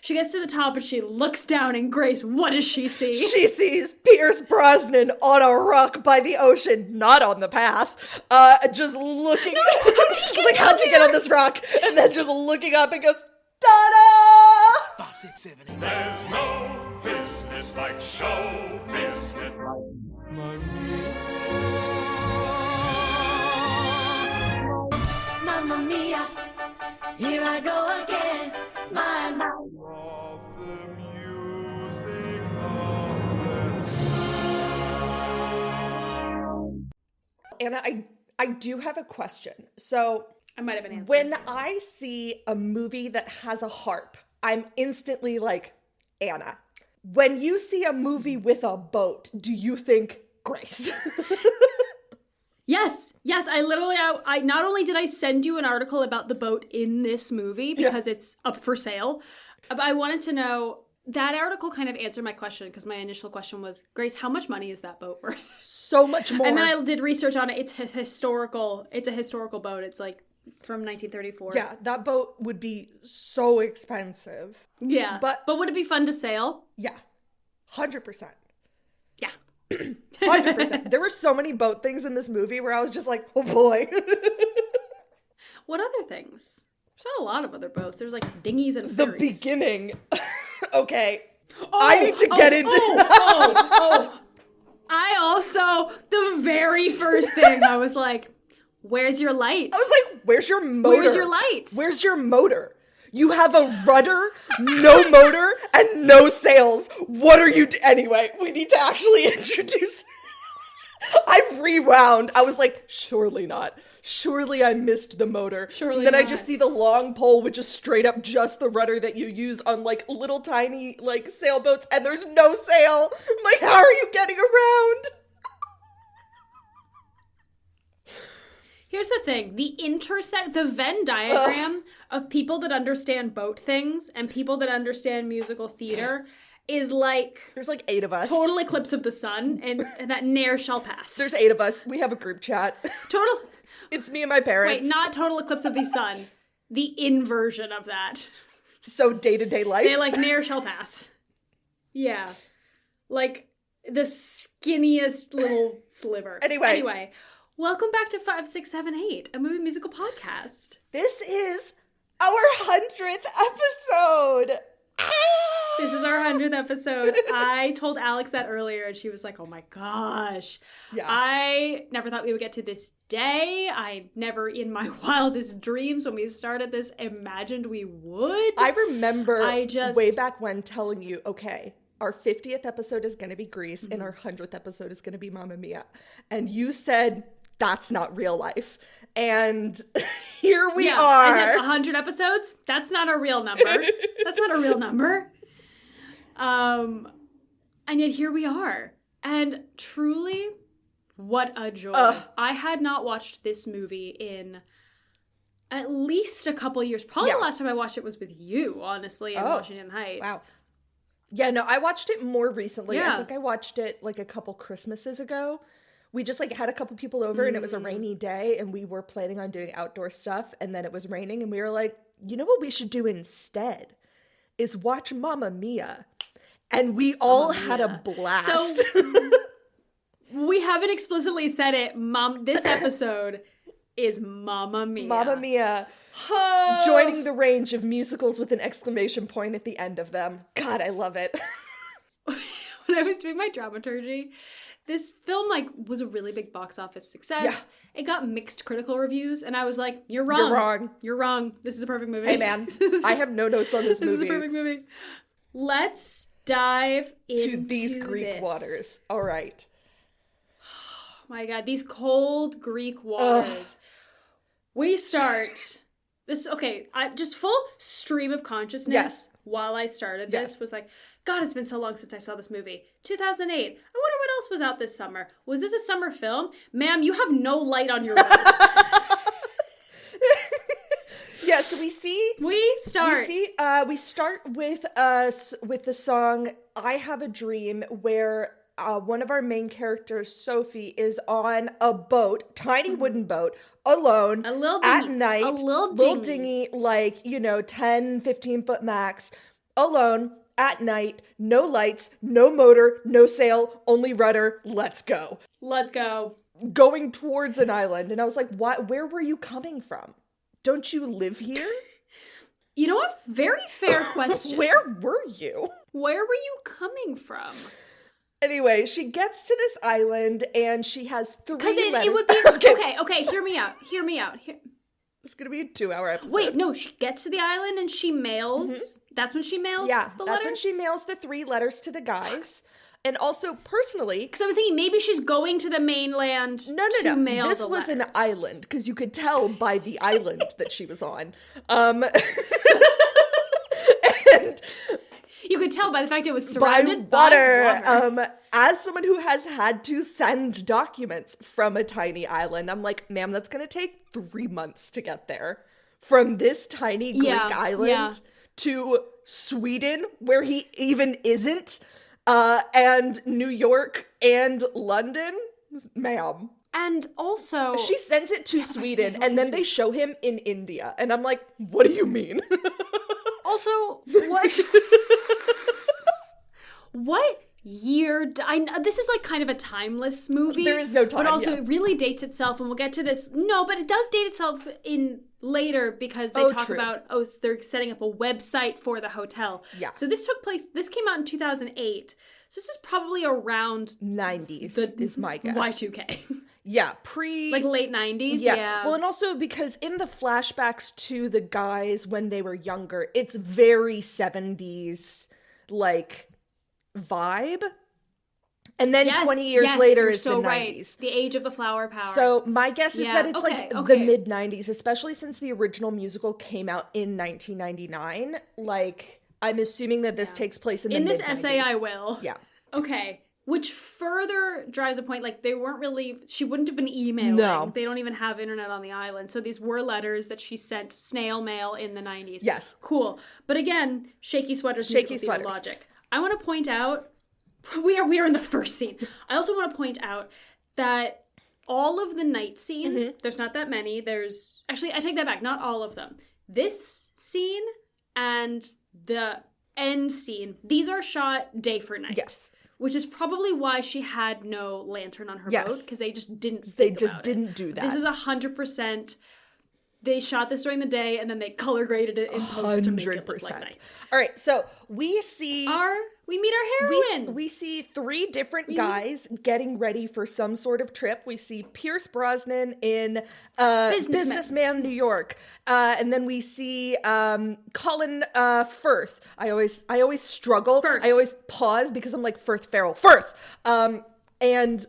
She gets to the top and she looks down, and Grace, what does she see? She sees Pierce Brosnan on a rock by the ocean, not on the path, just looking, like, how'd you get on this rock? And then just looking up and goes, ta-da! 5, 6, 7, 8. There's no business like show business. Mamma mia, here I go again. My Of the music Anna, I do have a question. So I might have an answer. when I see a movie that has a harp, I'm instantly like, Anna. When you see a movie with a boat, do you think Grace? Yes, I not only did I send you an article about the boat in this movie because it's up for sale, but I wanted to know, that article kind of answered my question, because my initial question was, Grace, how much money is that boat worth? So much more. And then I did research on it. It's a historical boat. It's like from 1934. Yeah, that boat would be so expensive. Yeah. But would it be fun to sail? Yeah, 100%. Yeah. 100%. There were so many boat things in this movie where I was just like, oh boy. What other things? There's not a lot of other boats. There's like dinghies and The ferries. beginning. Okay. I need to get into... I also, the very first thing, I was like, where's your light? I was like, where's your motor? Where's your light? Where's your motor? You have a rudder, no motor, and no sails. What are you Anyway, we need to actually introduce... I rewound. I was like, surely not. Surely I missed the motor. Surely then I not. just see the long pole, which is straight up just the rudder that you use on like little tiny like sailboats, and there's no sail. I'm like, how are you getting around? Here's the thing. The Venn diagram of people that understand boat things and people that understand musical theater is like... There's like 8 of us. Total eclipse of the sun, and that ne'er shall pass. There's 8 of us. We have a group chat. Total... It's me and my parents. Wait, not total eclipse of the sun. The inversion of that. So day-to-day life? They like ne'er shall pass. Yeah. Like the skinniest little sliver. Anyway, welcome back to 5, 6, 7, 8, a movie musical podcast. This is our 100th episode. This is our 100th episode. I told Alex that earlier, and she was like, oh my gosh. Yeah. I never thought we would get to this day. I never, in my wildest dreams, when we started this, imagined we would. I remember way back when telling you, okay, our 50th episode is going to be Grease, and our 100th episode is going to be Mamma Mia. And you said, that's not real life. And here we are. I said 100 episodes? That's not a real number. That's not a real number. And yet here we are. And truly, what a joy. I had not watched this movie in at least a couple years. Probably the last time I watched it was with you, honestly, in Washington Heights. Wow. Yeah, no, I watched it more recently. Yeah. I think I watched it like a couple Christmases ago. We just like had a couple people over and it was a rainy day and we were planning on doing outdoor stuff and then it was raining and we were like, you know what we should do instead is watch Mamma Mia. And we all had a blast. So we haven't explicitly said it. This episode is Mamma Mia. Mamma Mia. Joining the range of musicals with an exclamation point at the end of them. God, I love it. When I was doing my dramaturgy, this film was a really big box office success. Yeah. It got mixed critical reviews, and I was like, "You're wrong. You're wrong. You're wrong. This is a perfect movie." Hey man, I have no notes on this movie. This is a perfect movie. Let's dive into these Greek waters. All right. Oh my God, these cold Greek waters. We start this. Okay, just full stream of consciousness. Yes. While I started this was like, God, it's been so long since I saw this movie. 2008. I wonder what else was out this summer. Was this a summer film? Ma'am, you have no light on your boat. Yeah, so we start with the song I Have a Dream, where one of our main characters, Sophie, is on a boat, tiny wooden boat, alone, a little dinghy, at night, a little dinghy, like, 10, 15 foot max, alone, at night, no lights, no motor, no sail, only rudder, let's go. Let's go. Going towards an island. And I was like, where were you coming from? Don't you live here? You know what? Very fair question. Where were you? Where were you coming from? Anyway, she gets to this island and she has 3 Because letters. it would be... Okay, hear me out. It's going to be a 2-hour episode. Wait, no, she gets to the island and she mails. Mm-hmm. That's when she mails Yeah, the that's letters? when she mails the 3 letters to the guys. And also, personally... Because I was thinking maybe she's going to the mainland to mail This the was letters. an island, because you could tell by the island that she was on. And You could tell by the fact it was by surrounded water. by water. As someone who has had to send documents from a tiny island, I'm like, ma'am, that's going to take 3 months to get there. From this tiny Greek island to Sweden, where he even isn't, and New York and London, ma'am. And also... She sends it to Sweden, and then they show him in India. And I'm like, what do you mean? Also, what... What year... this is like kind of a timeless movie. There is no time, But also yeah. it really dates itself, and we'll get to this. No, but it does date itself in later because they talk true. about, they're setting up a website for the hotel. Yeah. So this came out in 2008. So this is probably around 90s is my guess. Y2K. Yeah, Like late 90s, yeah. Well, and also because in the flashbacks to the guys when they were younger, it's very 70s, like, vibe. And then 20 years later is the 90s. Right. The age of the flower power. So my guess is that it's the mid 90s, especially since the original musical came out in 1999. Like, I'm assuming that this takes place in the mid 90s. In this essay, I will. Yeah. Okay. Which further drives a point, like, she wouldn't have been emailing. No. They don't even have internet on the island. So these were letters that she sent snail mail in the 90s. Yes. Cool. But again, shaky sweaters, Shaky musical theater sweaters. logic. I want to point out, we are in the first scene. I also want to point out that all of the night scenes, there's not that many. Actually, I take that back. Not all of them. This scene and the end scene, these are shot day for night. Yes. Which is probably why she had no lantern on her boat, because they just didn't think They just about didn't it. do that. This is 100%. They shot this during the day and then they color graded it in post to make it look like night. All right, so we see We meet our heroine. we see 3 different guys getting ready for some sort of trip. We see Pierce Brosnan in Businessman New York, and then we see Colin Firth. I always struggle. Firth. I always pause because I'm like Firth Farrell. Firth, and.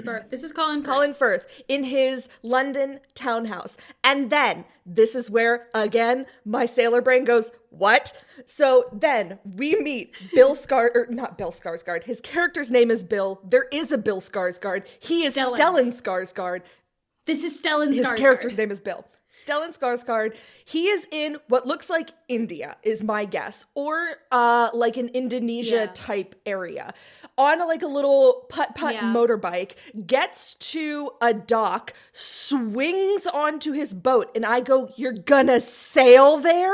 Firth. This is Colin Firth. Colin Firth in his London townhouse. And then, this is where, again, my sailor brain goes, what? So then we meet not Bill Skarsgård. His character's name is Bill. There is a Bill Skarsgård. He is Stellan Skarsgård. This is Stellan Skarsgård. His character's name is Bill. Stellan Skarsgård. He is in what looks like India, is my guess, or like an Indonesia type area, on a little putt-putt motorbike, gets to a dock, swings onto his boat, and I go, you're gonna sail there?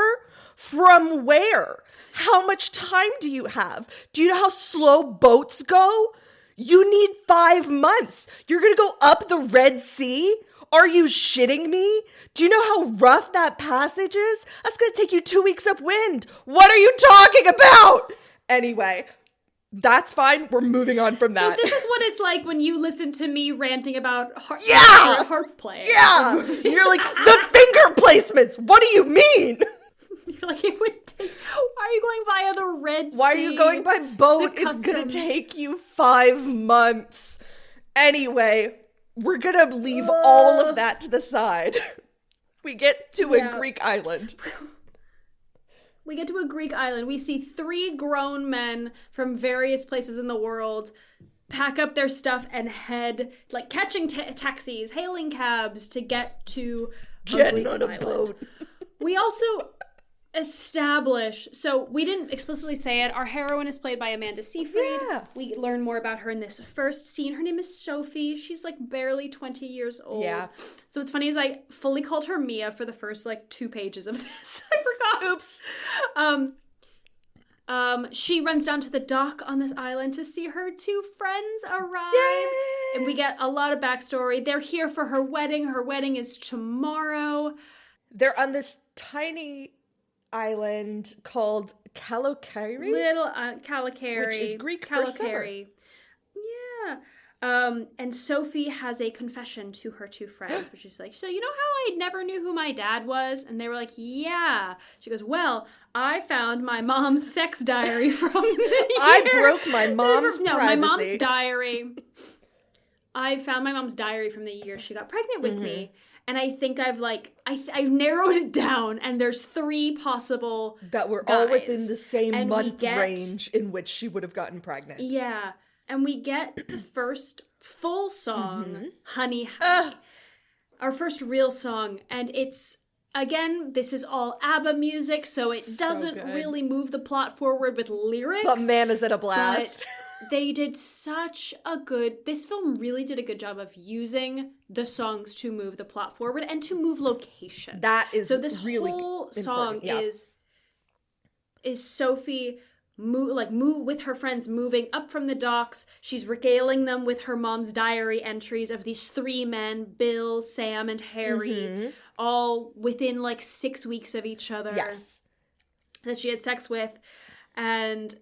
From where? How much time do you have? Do you know how slow boats go? You need 5 months. You're gonna go up the Red Sea? Are you shitting me? Do you know how rough that passage is? That's gonna take you 2 weeks upwind. What are you talking about? Anyway, that's fine. We're moving on from that. So this is what it's like when you listen to me ranting about harp playing. Yeah! You're like, the finger placements! What do you mean? You're like, it would take... Why are you going via the Red Sea? Why are you going by boat? It's gonna take you 5 months. Anyway, we're gonna leave all of that to the side. We get to a Greek island. We get to a Greek island. We see 3 grown men from various places in the world pack up their stuff and head, like catching taxis, hailing cabs to get to Getting on a boat. We also establish, so we didn't explicitly say it, our heroine is played by Amanda Seyfried. Yeah. We learn more about her in this first scene. Her name is Sophie. She's like barely 20 years old. Yeah. So what's funny is I fully called her Mia for the first 2 pages of this. I forgot. Oops. She runs down to the dock on this island to see her two friends arrive. Yay! And we get a lot of backstory. They're here for her wedding. Her wedding is tomorrow. They're on this tiny island called Kalokari. Little Kalakari. Which is Greek for summer. Yeah. And Sophie has a confession to her two friends, which is like, so you know how I never knew who my dad was? And they were like, yeah. She goes, well, I found my mom's sex diary from the year. I broke my mom's privacy. My mom's diary. I found my mom's diary from the year she got pregnant with me. And I think I've narrowed it down, and there's 3 possible that were guys. all within the same And month range in which she would have gotten pregnant. Yeah. And we get the first full song, Honey, Honey. Our first real song. And it's, again, this is all ABBA music, so it doesn't really move the plot forward with lyrics. But man, is it a blast. But they did this film really did a good job of using the songs to move the plot forward and to move location. That is so this really whole important. song Yeah. is Sophie move with her friends moving up from the docks. She's regaling them with her mom's diary entries of these 3 men, Bill, Sam, and Harry, all within 6 weeks of each other. Yes. That she had sex with. And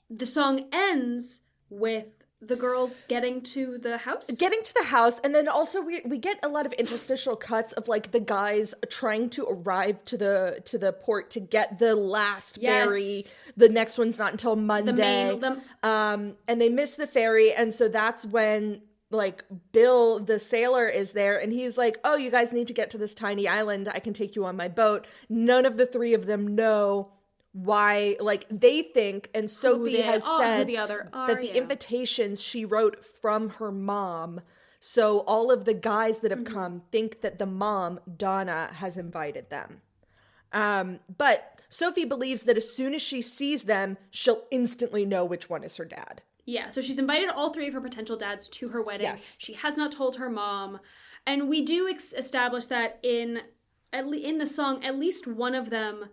the song ends with the girls getting to the house. And then also we get a lot of interstitial cuts of the guys trying to arrive to the port to get the last ferry. The next one's not until Monday. And they miss the ferry, and so that's when Bill the sailor is there, and he's like, oh, you guys need to get to this tiny island, I can take you on my boat. None of the 3 of them know why, they think, and Sophie has said that the invitations she wrote from her mom, so all of the guys that have come think that the mom, Donna, has invited them. But Sophie believes that as soon as she sees them, she'll instantly know which one is her dad. Yeah, so she's invited all 3 of her potential dads to her wedding. Yes. She has not told her mom. And we do establish that in the song, at least one of them,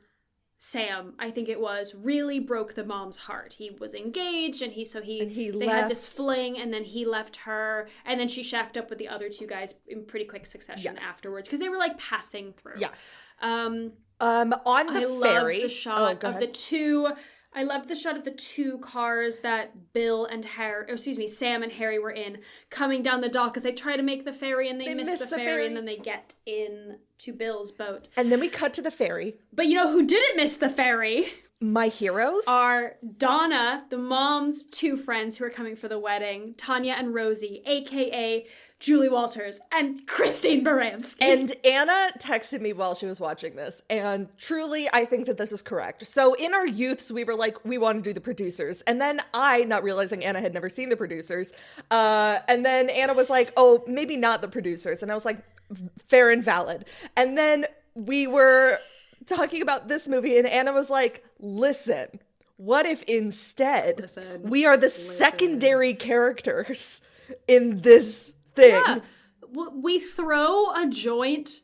Sam, I think it was, really broke the mom's heart. He was engaged, and they had this fling, and then he left her, and then she shacked up with the other 2 guys in pretty quick succession afterwards, because they were passing through. Yeah. On the ferry. Loved the shot of the 2. I loved the shot of the 2 cars that Sam and Harry were in, coming down the dock as they try to make the ferry, and they miss the ferry, and then they get in to Bill's boat. And then we cut to the ferry. But you know who didn't miss the ferry? My heroes are Donna, the mom's 2 friends who are coming for the wedding, Tanya and Rosie, aka Julie Walters, and Christine Baranski. And Anna texted me while she was watching this, and truly, I think that this is correct. So in our youths, we were like, we want to do the producers. And then not realizing Anna had never seen the producers, and then Anna was like, oh, maybe not the producers. And I was like, fair and valid. And then we were talking about this movie, and Anna was like, listen, what if instead we are the secondary characters in this thing? Yeah. We throw a joint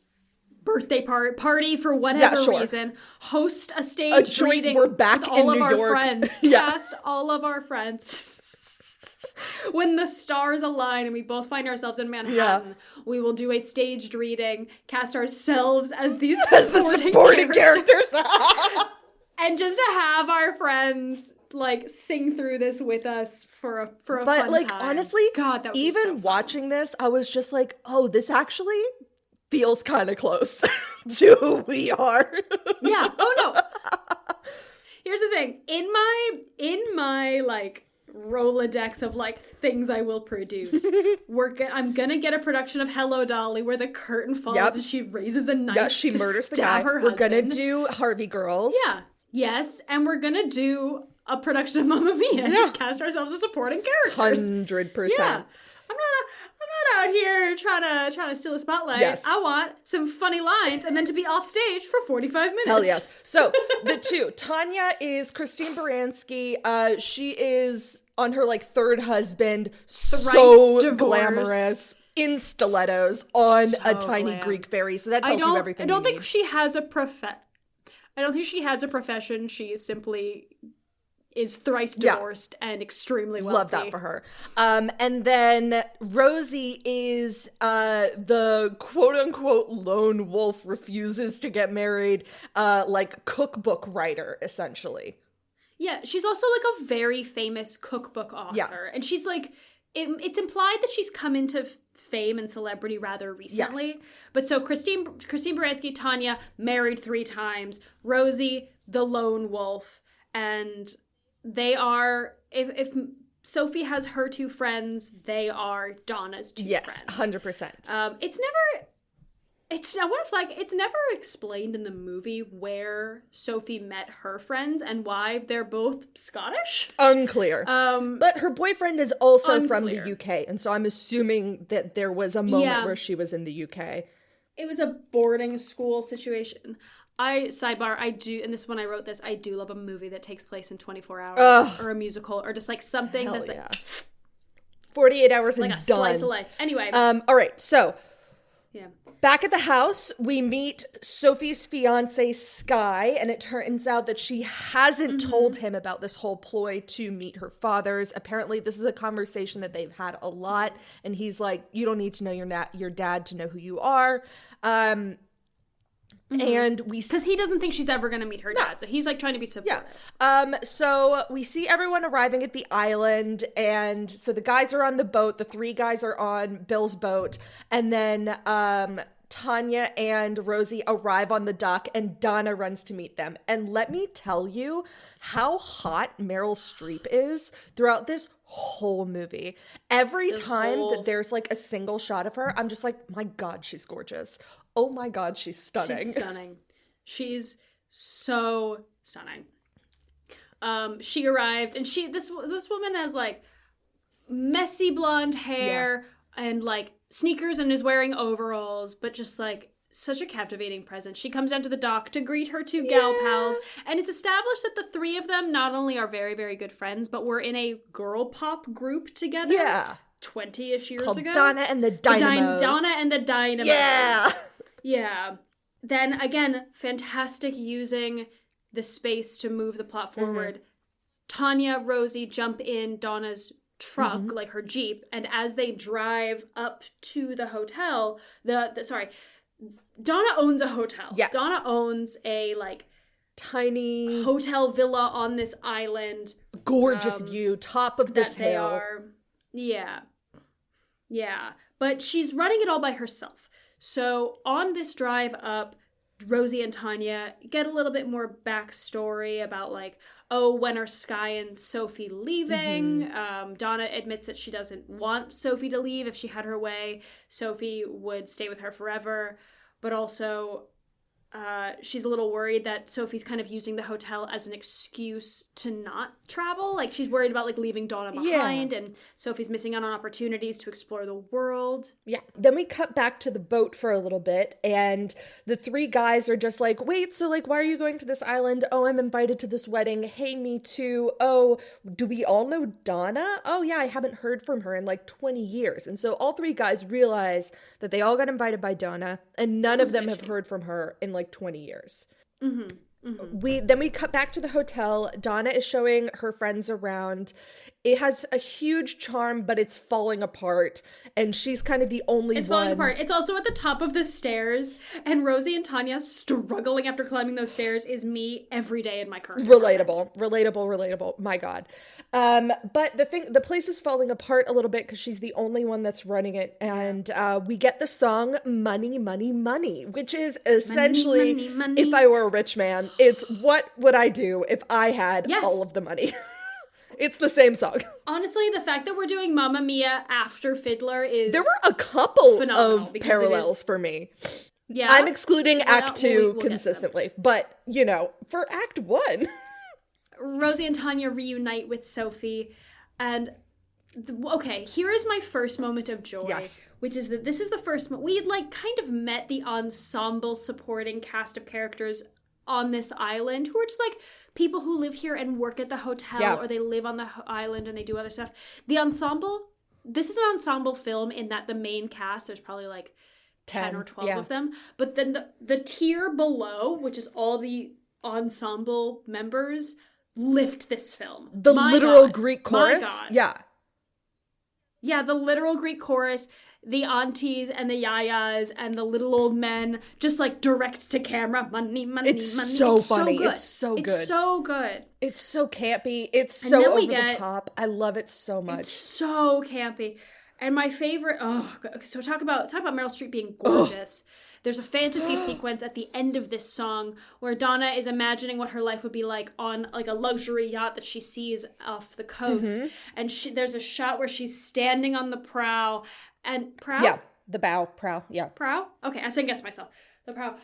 birthday party for whatever reason, host a stage reading we're back with in all of New our York. friends, cast all of our friends. When the stars align and we both find ourselves in Manhattan, we will do a staged reading, cast ourselves as these supporting characters. And just to have our friends sing through this with us for a fun time. Honestly, God, that would even be so fun. watching this, I was just like, oh, this actually feels kind of close to who we are. Yeah. Oh no. Here's the thing. In my Rolodex of things I will produce, I'm gonna get a production of Hello Dolly where the curtain falls and she raises a knife she to murders the stab guy. her We're husband. gonna do Harvey Girls. Yeah. Yes, and we're gonna do a production of Mamma Mia and just cast ourselves as supporting characters. 100%. Yeah. I'm not out here trying to steal the spotlight. Yes. I want some funny lines and then to be off stage for 45 minutes. Hell yes. So the 2, Tanya is Christine Baranski. She is on her 3rd husband, so divorced. glamorous, in stilettos on a tiny Greek ferry. So that tells you everything. I don't think she has a profession. She is simply is thrice divorced and extremely wealthy. Love that for her. And then Rosie is the quote-unquote lone wolf, refuses to get married, like cookbook writer, essentially. Yeah, she's also like a very famous cookbook author. Yeah. And she's like, it's implied that she's come into fame and celebrity rather recently. Yes. But so Christine Baranski, Tanya, married 3 times. Rosie, the lone wolf. And they are, if Sophie has her 2 friends, they are Donna's 2 friends. Yes, 100%. It's never explained in the movie where Sophie met her friends and why they're both Scottish. Unclear. But her boyfriend is also from the UK, and so I'm assuming that there was a moment where she was in the UK. It was a boarding school situation. And this is when I wrote this, I do love a movie that takes place in 24 hours, or a musical, or just like something Hell that's yeah. like 48 hours like and a done. slice of life. Anyway. All right, so yeah. back at the house, we meet Sophie's fiance, Sky, and it turns out that she hasn't told him about this whole ploy to meet her fathers. Apparently, this is a conversation that they've had a lot, and he's like, you don't need to know your dad to know who you are. And because he doesn't think she's ever going to meet her dad, so he's like trying to be supportive. Yeah. So we see everyone arriving at the island, and so the guys are on the boat. The 3 guys are on Bill's boat, and then Tanya and Rosie arrive on the dock, and Donna runs to meet them. And let me tell you how hot Meryl Streep is throughout this whole movie. Every time that there's like a single shot of her, I'm just like, my God, she's gorgeous. Oh my God, she's stunning. She's stunning. She's so stunning. She arrives, and this woman has like messy blonde hair and like sneakers and is wearing overalls, but just like such a captivating presence. She comes down to the dock to greet her 2 gal pals, and it's established that the 3 of them not only are very, very good friends, but were in a girl pop group together. Yeah. 20-ish years Called ago. Donna and the Dynamos. Donna and the Dynamos. Yeah. Yeah. Then again, fantastic using the space to move the plot forward. Tanya, Rosie jump in Donna's truck, like her Jeep, and as they drive up to the hotel, Donna owns a hotel. Yes. Donna owns a like tiny hotel villa on this island. Gorgeous view, top of this hill. Yeah. But she's running it all by herself. So on this drive up, Rosie and Tanya get a little bit more backstory about like, when are Sky and Sophie leaving? Donna admits that she doesn't want Sophie to leave. If she had her way, Sophie would stay with her forever. But also, she's a little worried that Sophie's kind of using the hotel as an excuse to not travel. Like, she's worried about, like, leaving Donna behind, and Sophie's missing out on opportunities to explore the world. Yeah. Then we cut back to the boat for a little bit, and the 3 guys are just like, wait, so, like, why are you going to this island? Oh, I'm invited to this wedding. Hey, me too. Oh, do we all know Donna? Oh, yeah, I haven't heard from her in, like, 20 years. And so all 3 guys realize that they all got invited by Donna, and none of them have heard from her in, like, 20 years. We cut back to the hotel. Donna is showing her friends around. It has a huge charm, but it's falling apart, and she's kind of the only one. It's falling apart. It's also at the top of the stairs, and Rosie and Tanya struggling after climbing those stairs is me every day in my current relatable. My God. But the place is falling apart a little bit because she's the only one that's running it, and we get the song "Money, Money, Money," which is essentially, money, money. If I were a rich man, it's what would I do if I had all of the money. It's the same song. Honestly, the fact that we're doing Mamma Mia after Fiddler is There were a couple of because parallels for me. Yeah. I'm excluding Act 2 we'll consistently, but, for Act 1. Rosie and Tanya reunite with Sophie, and here is my first moment of joy, which is that this is the first we had like kind of met the ensemble supporting cast of characters on this island who are just like people who live here and work at the hotel, or they live on the island and they do other stuff. This is an ensemble film in that the main cast, there's probably like 10 or 12 of them, but then the tier below, which is all the ensemble members, lift this film. The My literal God. Greek My chorus. God. Yeah. Yeah, the literal Greek chorus, the aunties and the yayas and the little old men just like direct to camera. Money, money, It's money. so It's funny. So good. It's so good. It's so good. It's so campy. It's And so then we over the get- top. I love it so much. It's so campy. And my favorite, so talk about Meryl Streep being gorgeous. There's a fantasy sequence at the end of this song where Donna is imagining what her life would be like on like a luxury yacht that she sees off the coast. And there's a shot where she's standing on the prow and Yeah, the prow. Yeah. prow? Okay, I second guessed myself. The prow.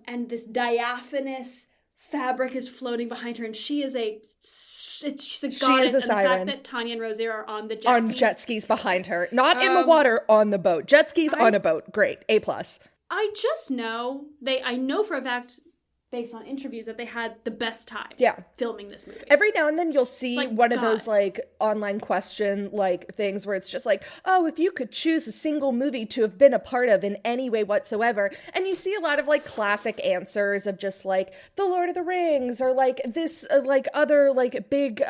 And this diaphanous fabric is floating behind her, and she's a goddess. a and the siren. fact that Tanya and Rosie are on the Jet skis behind her. Not in the water, on the boat. Jet skis on a boat. Great. A+. I just know I know for a fact, based on interviews, that they had the best time filming this movie. Every now and then you'll see Like, one of God. those like online question like things where it's just like, oh, if you could choose a single movie to have been a part of in any way whatsoever. And you see a lot of like classic answers of just like The Lord of the Rings or like this like other like big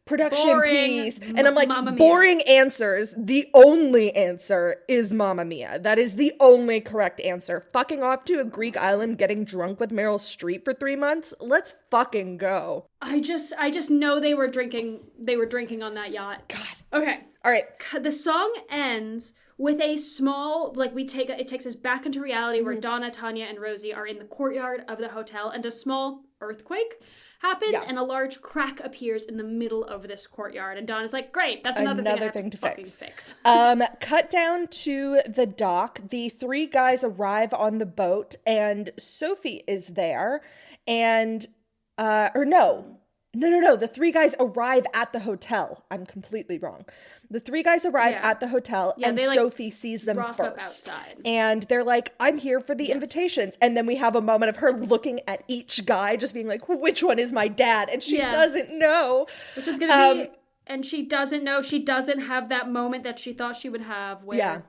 production Boring. piece. And I'm like, Mamma Mia. boring answers. The only answer is Mamma Mia. That is the only correct answer. Fucking off to a Greek island, getting drunk with Meryl Streep for 3 months. Let's fucking go. I just know they were drinking on that yacht. God. Okay. All right. The song ends with a small, like, it takes us back into reality where Donna, Tanya, and Rosie are in the courtyard of the hotel, and a small earthquake happens, and a large crack appears in the middle of this courtyard. And Donna's like, great, that's another thing I have to fucking fix. Cut down to the dock. The three guys arrive on the boat, and Sophie is there, and No. The three guys arrive at the hotel. I'm completely wrong. The three guys arrive at the hotel, and they, like, Sophie sees them rock first. up outside. And they're like, I'm here for the invitations. And then we have a moment of her looking at each guy, just being like, which one is my dad? And she doesn't know. Which is going to be... And she doesn't know. She doesn't have that moment that she thought she would have where...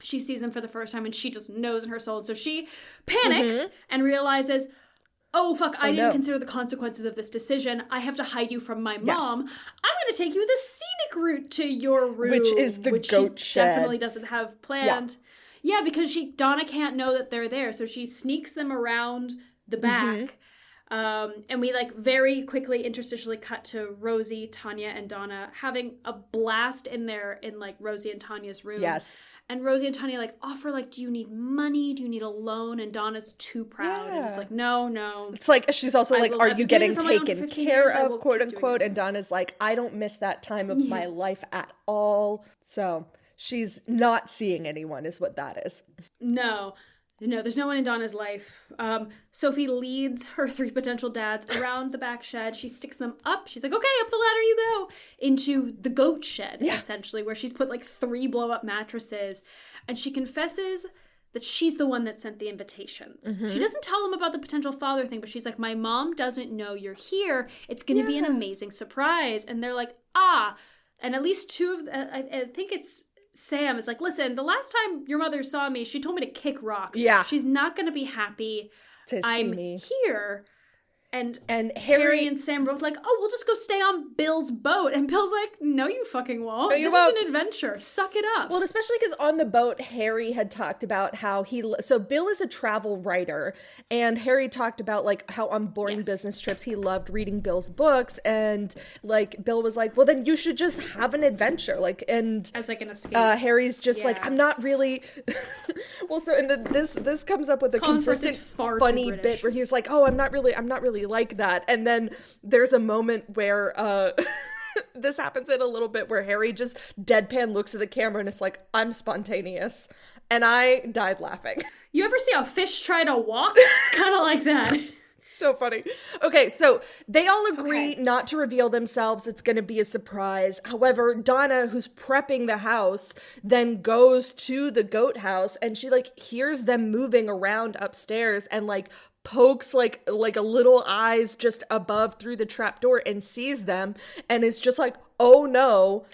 She sees him for the first time and she just knows in her soul. So she panics and realizes... Oh, fuck, I didn't consider the consequences of this decision. I have to hide you from my mom. I'm going to take you the scenic route to your room. Which is the goat she shed. Definitely doesn't have planned. Yeah, because Donna can't know that they're there. So she sneaks them around the back. And we like very quickly interstitially cut to Rosie, Tanya, and Donna having a blast in like Rosie and Tanya's room. Yes. And Rosie and Tanya like offer like, do you need money? Do you need a loan? And Donna's too proud. And it's like, no. It's like, she's also like, are you getting taken 15 care years, I will of, quote keep doing unquote? it. And Donna's like, I don't miss that time of my life at all. So she's not seeing anyone is what that is. No, there's no one in Donna's life. Sophie leads her three potential dads around the back shed. She sticks them up. She's like, okay, up the ladder you go. Into the goat shed, essentially, where she's put like 3 blow-up mattresses. And she confesses that she's the one that sent the invitations. She doesn't tell them about the potential father thing, but she's like, my mom doesn't know you're here. It's going to be an amazing surprise. And they're like, and at least 2 of I think it's Sam is like, listen, the last time your mother saw me, she told me to kick rocks. Yeah. She's not going to be happy To see I'm me. here. And Harry and Sam both like, oh, we'll just go stay on Bill's boat. And Bill's like, no, you fucking won't. No, you this won't. is an adventure. Suck it up. Well, especially because on the boat, Harry had talked about how so Bill is a travel writer, and Harry talked about like how on boring business trips he loved reading Bill's books, and like Bill was like, well, then you should just have an adventure, like, and as like an escape. Harry's just like, I'm not really. Well, so and this comes up with a Colin Firth is consistent far too funny British. bit where he's like, oh, I'm not really like that, and then there's a moment where this happens in a little bit where Harry just deadpan looks at the camera and it's like, I'm spontaneous, and I died laughing. You ever see a fish try to walk? It's kind of like that. So funny. Okay, so they all agree not to reveal themselves. It's going to be a surprise. However, Donna, who's prepping the house, then goes to the goat house and she like hears them moving around upstairs and like pokes like a little eyes just above through the trapdoor and sees them and is just like, oh no,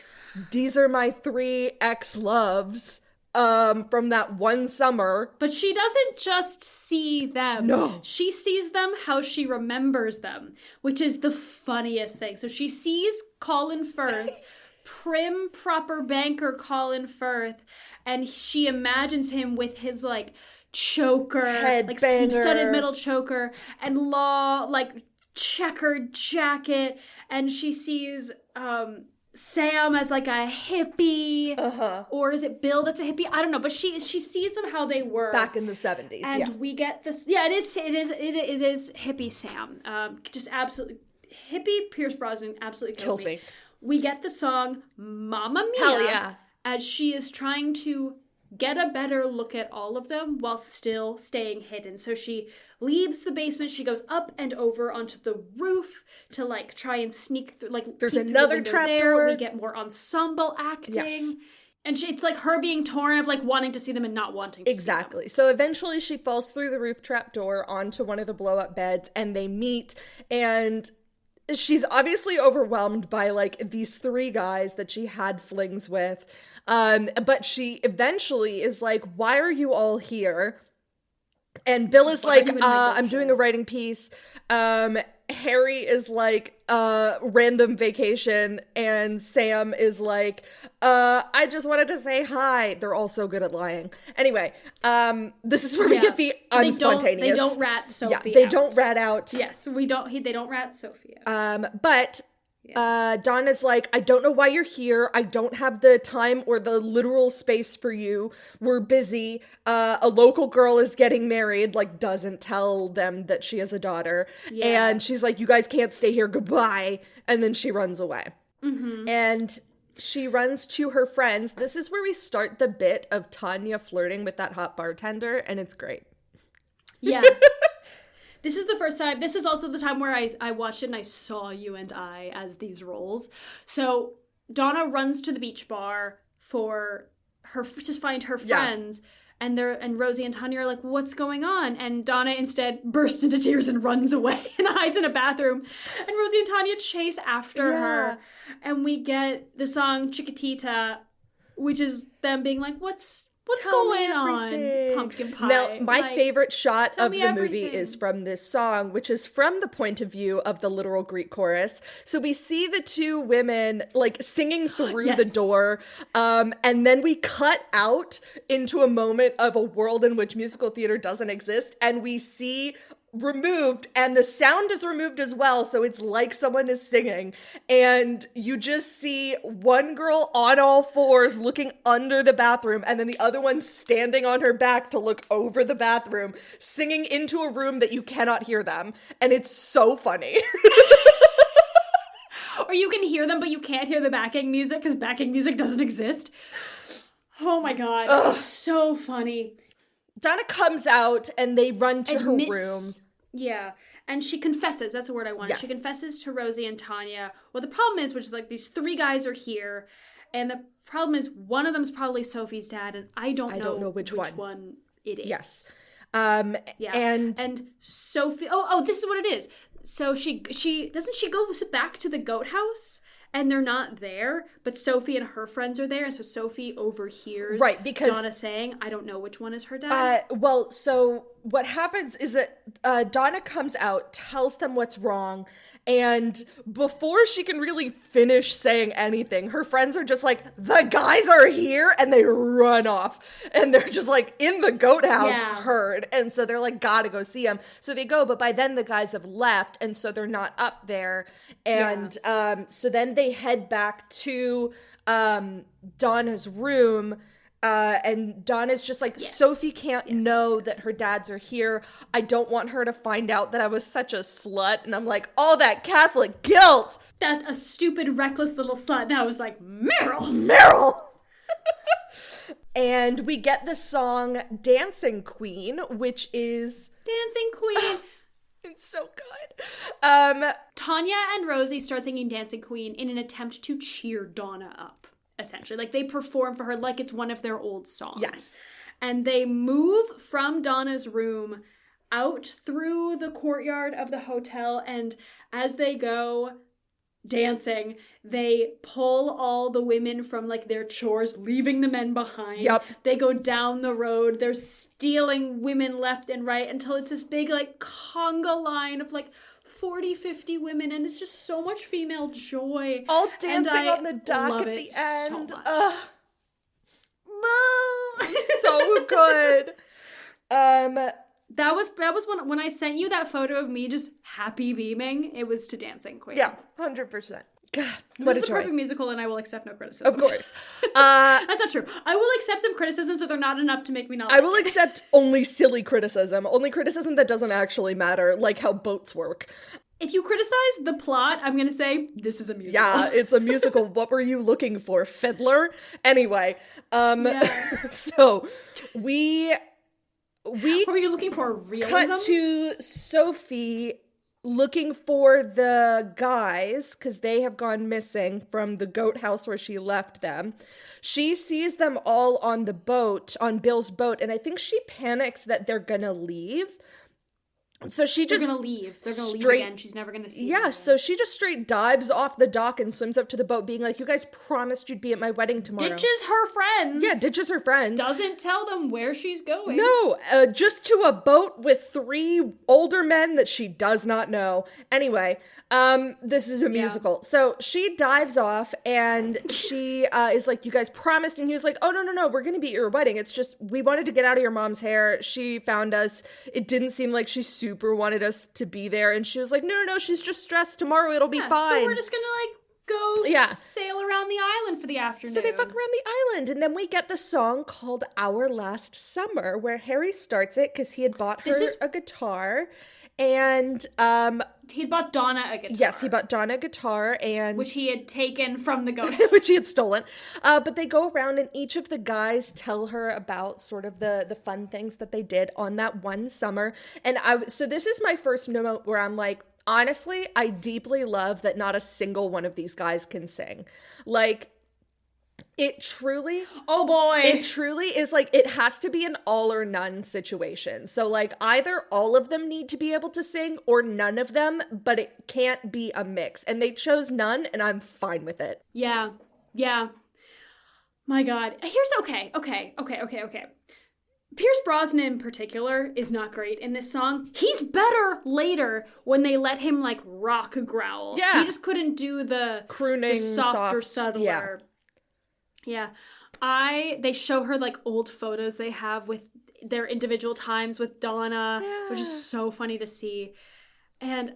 these are my 3 ex-loves. from that one summer. But she doesn't just see them. No. She sees them how she remembers them, which is the funniest thing. So she sees Colin Firth, prim, proper banker Colin Firth, and she imagines him with his, like, choker, like, studded middle choker, and checkered jacket, and she sees, Sam as like a hippie, or is it Bill that's a hippie? I don't know, but she sees them how they were Back in the 70s, and we get this. Yeah, it is hippie Sam. Just absolutely hippie Pierce Brosnan absolutely kills me. We get the song "Mamma Mia" Hell yeah. as she is trying to get a better look at all of them while still staying hidden. So she leaves the basement, she goes up and over onto the roof to, like, try and sneak through, like, there's another trapdoor. We get more ensemble acting. Yes. And it's like her being torn of, like, wanting to see them and not wanting to exactly. So eventually she falls through the roof trapdoor onto one of the blow-up beds, and they meet, and she's obviously overwhelmed by, like, these three guys that she had flings with. But she eventually is like, why are you all here? And Bill is like, I'm doing a writing piece. Harry is like, random vacation. And Sam is like, I just wanted to say hi. They're all so good at lying. Anyway, this is where we get the unspontaneous. They don't rat Sophie out. They don't rat out. Yes, they don't rat Sophie out. But... Donna's like, I don't know why you're here. I don't have the time or the literal space for you. We're busy. A local girl is getting married, like, doesn't tell them that she has a daughter. Yeah. And she's like, you guys can't stay here. Goodbye. And then she runs away. Mm-hmm. And she runs to her friends. This is where we start the bit of Tanya flirting with that hot bartender, and it's great. Yeah. This is the first time, this is also the time where I watched it and I saw you and I as these roles. So Donna runs to the beach bar to find her friends, and Rosie and Tanya are like, what's going on? And Donna instead bursts into tears and runs away and hides in a bathroom. And Rosie and Tanya chase after her. And we get the song Chiquitita, which is them being like, What's going on, pumpkin pie? Now, my favorite shot of the movie is from this song, which is from the point of view of the literal Greek chorus. So we see the two women, like, singing through the door, and then we cut out into a moment of a world in which musical theater doesn't exist, and we see removed, and the sound is removed as well, so it's like someone is singing, and you just see one girl on all fours looking under the bathroom, and then the other one standing on her back to look over the bathroom, singing into a room that you cannot hear them, and it's so funny. Or you can hear them, but you can't hear the backing music because backing music doesn't exist. Oh my god. Ugh. It's so funny. Donna comes out and they run to her room. Yeah. And she confesses. That's the word I wanted. Yes. She confesses to Rosie and Tanya. Well, the problem is, which is like these three guys are here. And the problem is one of them's probably Sophie's dad. And I don't know which one it is. Yes. Yeah. And Sophie. Oh, this is what it is. So she doesn't she go back to the goat house? And they're not there, but Sophie and her friends are there, and so Sophie overhears Donna saying, I don't know which one is her dad. Well, so what happens is that Donna comes out, tells them what's wrong, and before she can really finish saying anything, her friends are just like, the guys are here, and they run off. And they're just like, in the goat house, heard. And so they're like, gotta go see them. So they go, but by then the guys have left, and so they're not up there. And so then they head back to Donna's room, and Donna's just like, Sophie can't know that her dads are here. I don't want her to find out that I was such a slut. And I'm like, all that Catholic guilt. That a stupid, reckless little slut. And I was like, Meryl. And we get the song Dancing Queen, which is... Dancing Queen. It's so good. Tanya and Rosie start singing Dancing Queen in an attempt to cheer Donna up, essentially. Like, they perform for her like it's one of their old songs. Yes. And they move from Donna's room out through the courtyard of the hotel, and as they go, dancing. They pull all the women from like their chores, leaving the men behind. Yep. They go down the road. They're stealing women left and right until it's this big like conga line of like 40, 50 women, and it's just so much female joy. All dancing on the love dock at it the end. so much. Ugh. So good. That was when I sent you that photo of me just happy beaming. It was to Dancing Queen. Yeah, 100%. God, what This is a a joy. perfect musical, and I will accept no criticism. Of course. That's not true. I will accept some criticisms, but they're not enough to make me not. I like will it. accept only silly criticism. Only criticism that doesn't actually matter, like how boats work. If you criticize the plot, I'm gonna say this is a musical. Yeah, it's a musical. What were you looking for? Fiddler? Anyway, Yeah. so we What were you looking for? Realism? cut to Sophie looking for the guys because they have gone missing from the goat house where she left them. She sees them all on the boat, on Bill's boat, and I think she panics that they're gonna leave. So she They're just gonna leave. They're gonna leave straight- again. She's never gonna see them Yeah, again. so she just straight dives off the dock and swims up to the boat being like, you guys promised you'd be at my wedding tomorrow. ditches her friends. Yeah, ditches her friends. Doesn't tell them where she's going. No, just to a boat with 3 older men that she does not know. Anyway, this is a musical. So she dives off and she is like, you guys promised. And he was like, oh, no, we're going to be at your wedding. It's just, we wanted to get out of your mom's hair. She found us. It didn't seem like she super wanted us to be there. And she was like, no, she's just stressed. Tomorrow it'll be Yeah, fine. So we're just gonna like go Yeah. sail around the island for the afternoon. So they fuck around the island, and then we get the song called Our Last Summer, where Harry starts it because he had bought her a guitar, and He bought Donna a guitar. yes, he bought Donna a guitar, and which he had taken from the goat which he had stolen. But they go around, and each of the guys tell her about sort of the fun things that they did on that one summer. And so this is my first moment where I'm like, honestly, I deeply love that not a single one of these guys can sing. Like, it truly... Oh boy. It truly is like, it has to be an all or none situation. So like either all of them need to be able to sing or none of them, but it can't be a mix. And they chose none and I'm fine with it. Yeah. My God. Here's okay. Pierce Brosnan in particular is not great in this song. He's better later when they let him like rock growl. Yeah. He just couldn't do the Crooning, the softer, soft, subtler. Yeah. They show her like old photos they have with their individual times with Donna, which is so funny to see. And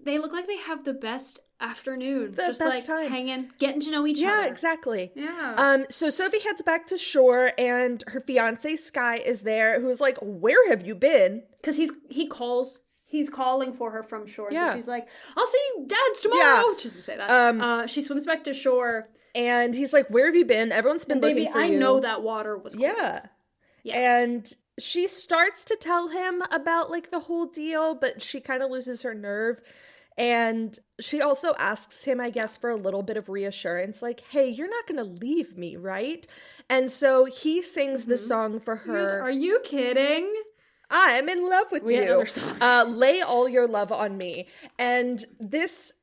they look like they have the best afternoon. Just best like time. hanging, getting to know each other. Yeah, exactly. Yeah. So Sophie heads back to shore and her fiance Sky is there, who's like, where have you been? Because he's calling for her from shore. Yeah. So she's like, I'll see you dads tomorrow. Yeah. She doesn't say that. She swims back to shore. And he's like, where have you been? Everyone's been Baby, looking for I you. know that water was cold. Yeah. Yeah. And she starts to tell him about like the whole deal, but she kind of loses her nerve. And she also asks him, I guess, for a little bit of reassurance, like, hey, you're not going to leave me, right? And so he sings the song for He goes, her. are you kidding? I'm in love with We had you. another song. Lay all your love on me. And this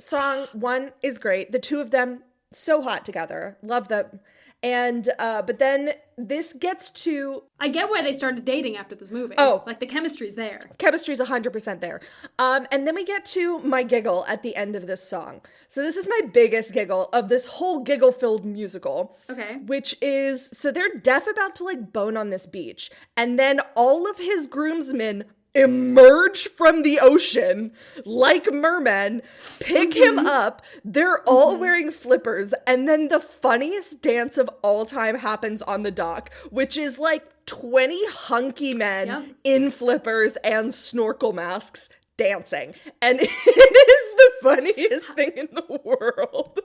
song, one, is great. The two of them, so hot together. Love them. And, but then this gets to... I get why they started dating after this movie. Oh. Like, the chemistry's there. Chemistry's 100% there. And then we get to my giggle at the end of this song. So this is my biggest giggle of this whole giggle-filled musical. Okay. Which is, so they're Deaf about to like bone on this beach. And then all of his groomsmen emerge from the ocean like mermen, pick him up. They're all wearing flippers. And then the funniest dance of all time happens on the dock, which is like 20 hunky men in flippers and snorkel masks dancing. And it is the funniest thing in the world.